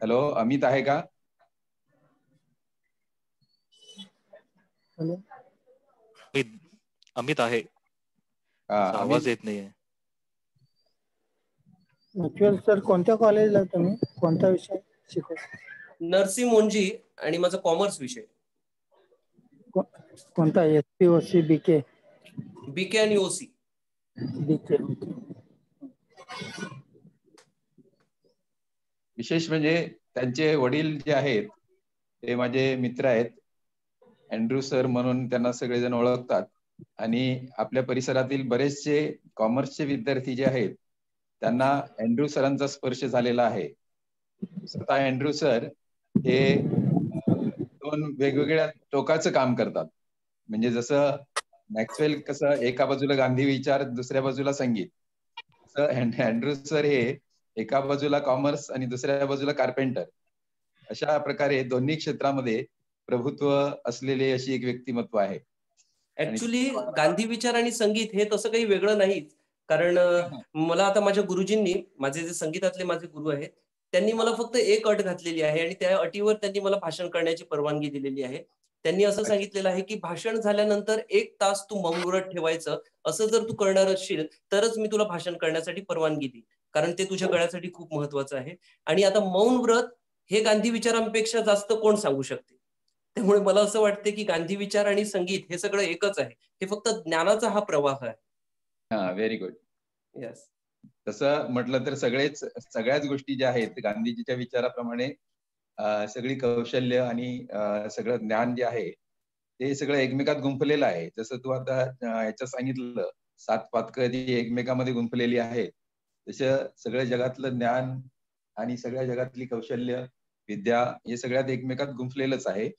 हॅलो, अमित आहे का? अमित आहे, आवाज येत नाहीये. सर कोणत्या कॉलेजला तुम्ही कोणता विषय शिकवता? नरसी मोंजी आणि माझा कॉमर्स विषय. कोणता? SP, OC, BK? बीके आणि ओसी. बीके. विशेष म्हणजे त्यांचे वडील जे आहेत ते माझे मित्र आहेत. अँड्रू सर म्हणून त्यांना सगळेजण ओळखतात आणि आपल्या परिसरातील बरेचसे कॉमर्सचे विद्यार्थी जे आहेत त्यांना अँड्रू सरांचा स्पर्श झालेला आहे. स्वतः अँड्रू सर हे दोन वेगवेगळ्या टोकाचं काम करतात. म्हणजे जसं मॅक्सवेल कसं एका बाजूला गांधी विचार, दुसऱ्या बाजूला संगीत, तसं अँड्रू सर हे एका बाजूला कॉमर्स आणि दुसऱ्या बाजूला कार्पेंटर, अशा प्रकारे दोन्ही क्षेत्रामध्ये प्रभुत्व असलेले अशी एक व्यक्तिमत्व आहे. ऍक्च्युली गांधी विचार आणि संगीत हे तसं काही वेगळं नाही. कारण मला आता माझ्या गुरुजींनी, माझे जे संगीतातले माझे गुरु आहेत, त्यांनी मला फक्त एक अट घातलेली आहे आणि त्या अटीवर त्यांनी मला भाषण करण्याची परवानगी दिलेली आहे. त्यांनी असं सांगितलेलं आहे की भाषण झाल्यानंतर 1 तास तू मौन व्रत ठेवायचं. असं जर तू करणार असशील तरच मी तुला भाषण करण्यासाठी परवानगी देईन, कारण ते तुझ्या गळ्यासाठी खूप महत्वाचं आहे. आणि आता मौन व्रत हे गांधी विचारांपेक्षा जास्त कोण सांगू शकते. त्यामुळे मला असं वाटतं की गांधी विचार आणि संगीत हे सगळं एकच आहे. हे फक्त ज्ञानाचा हा प्रवाह आहे. हा, व्हेरी गुड. यस. तसं म्हटलं तर सगळ्याच गोष्टी ज्या आहेत गांधीजीच्या विचाराप्रमाणे सगळी कौशल्य आणि सगळं ज्ञान जे आहे ते सगळं एकमेकात गुंफलेलं आहे. जसं तू आता ह्याच्यात सांगितलं 7 पातकं जी एकमेकामध्ये गुंफलेली आहेत, तसं सगळ्या जगातलं ज्ञान आणि सगळ्या जगातली कौशल्य, विद्या हे सगळ्यात एकमेकात गुंफलेलंच आहे.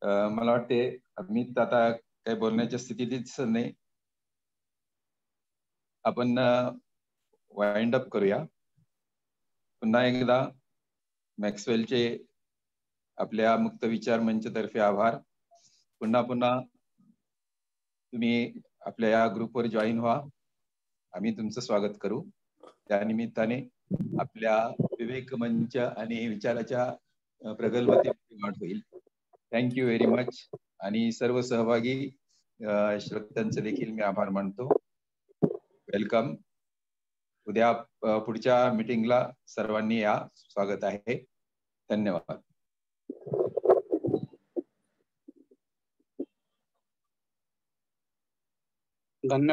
मला वाटते मी आता काही बोलण्याच्या स्थितीतच नाही. आपण वाइंड अप करूया. पुन्हा एकदा मॅक्सवेलचे आपल्या मुक्त विचार मंचतर्फे आभार. पुन्हा तुम्ही आपल्या या ग्रुपवर जॉईन व्हा. आम्ही तुमचं स्वागत करू. त्या निमित्ताने आपल्या विवेक मंच आणि विचाराच्या प्रगल्भतेची वाढ होईल. Thank you very much. आणि सर्व सहभागी श्रोत्यांचे देखील मी आभार मानतो. वेलकम. उद्या पुढच्या मीटिंगला सर्वांनी या. स्वागत आहे. धन्यवाद. धन्यवाद.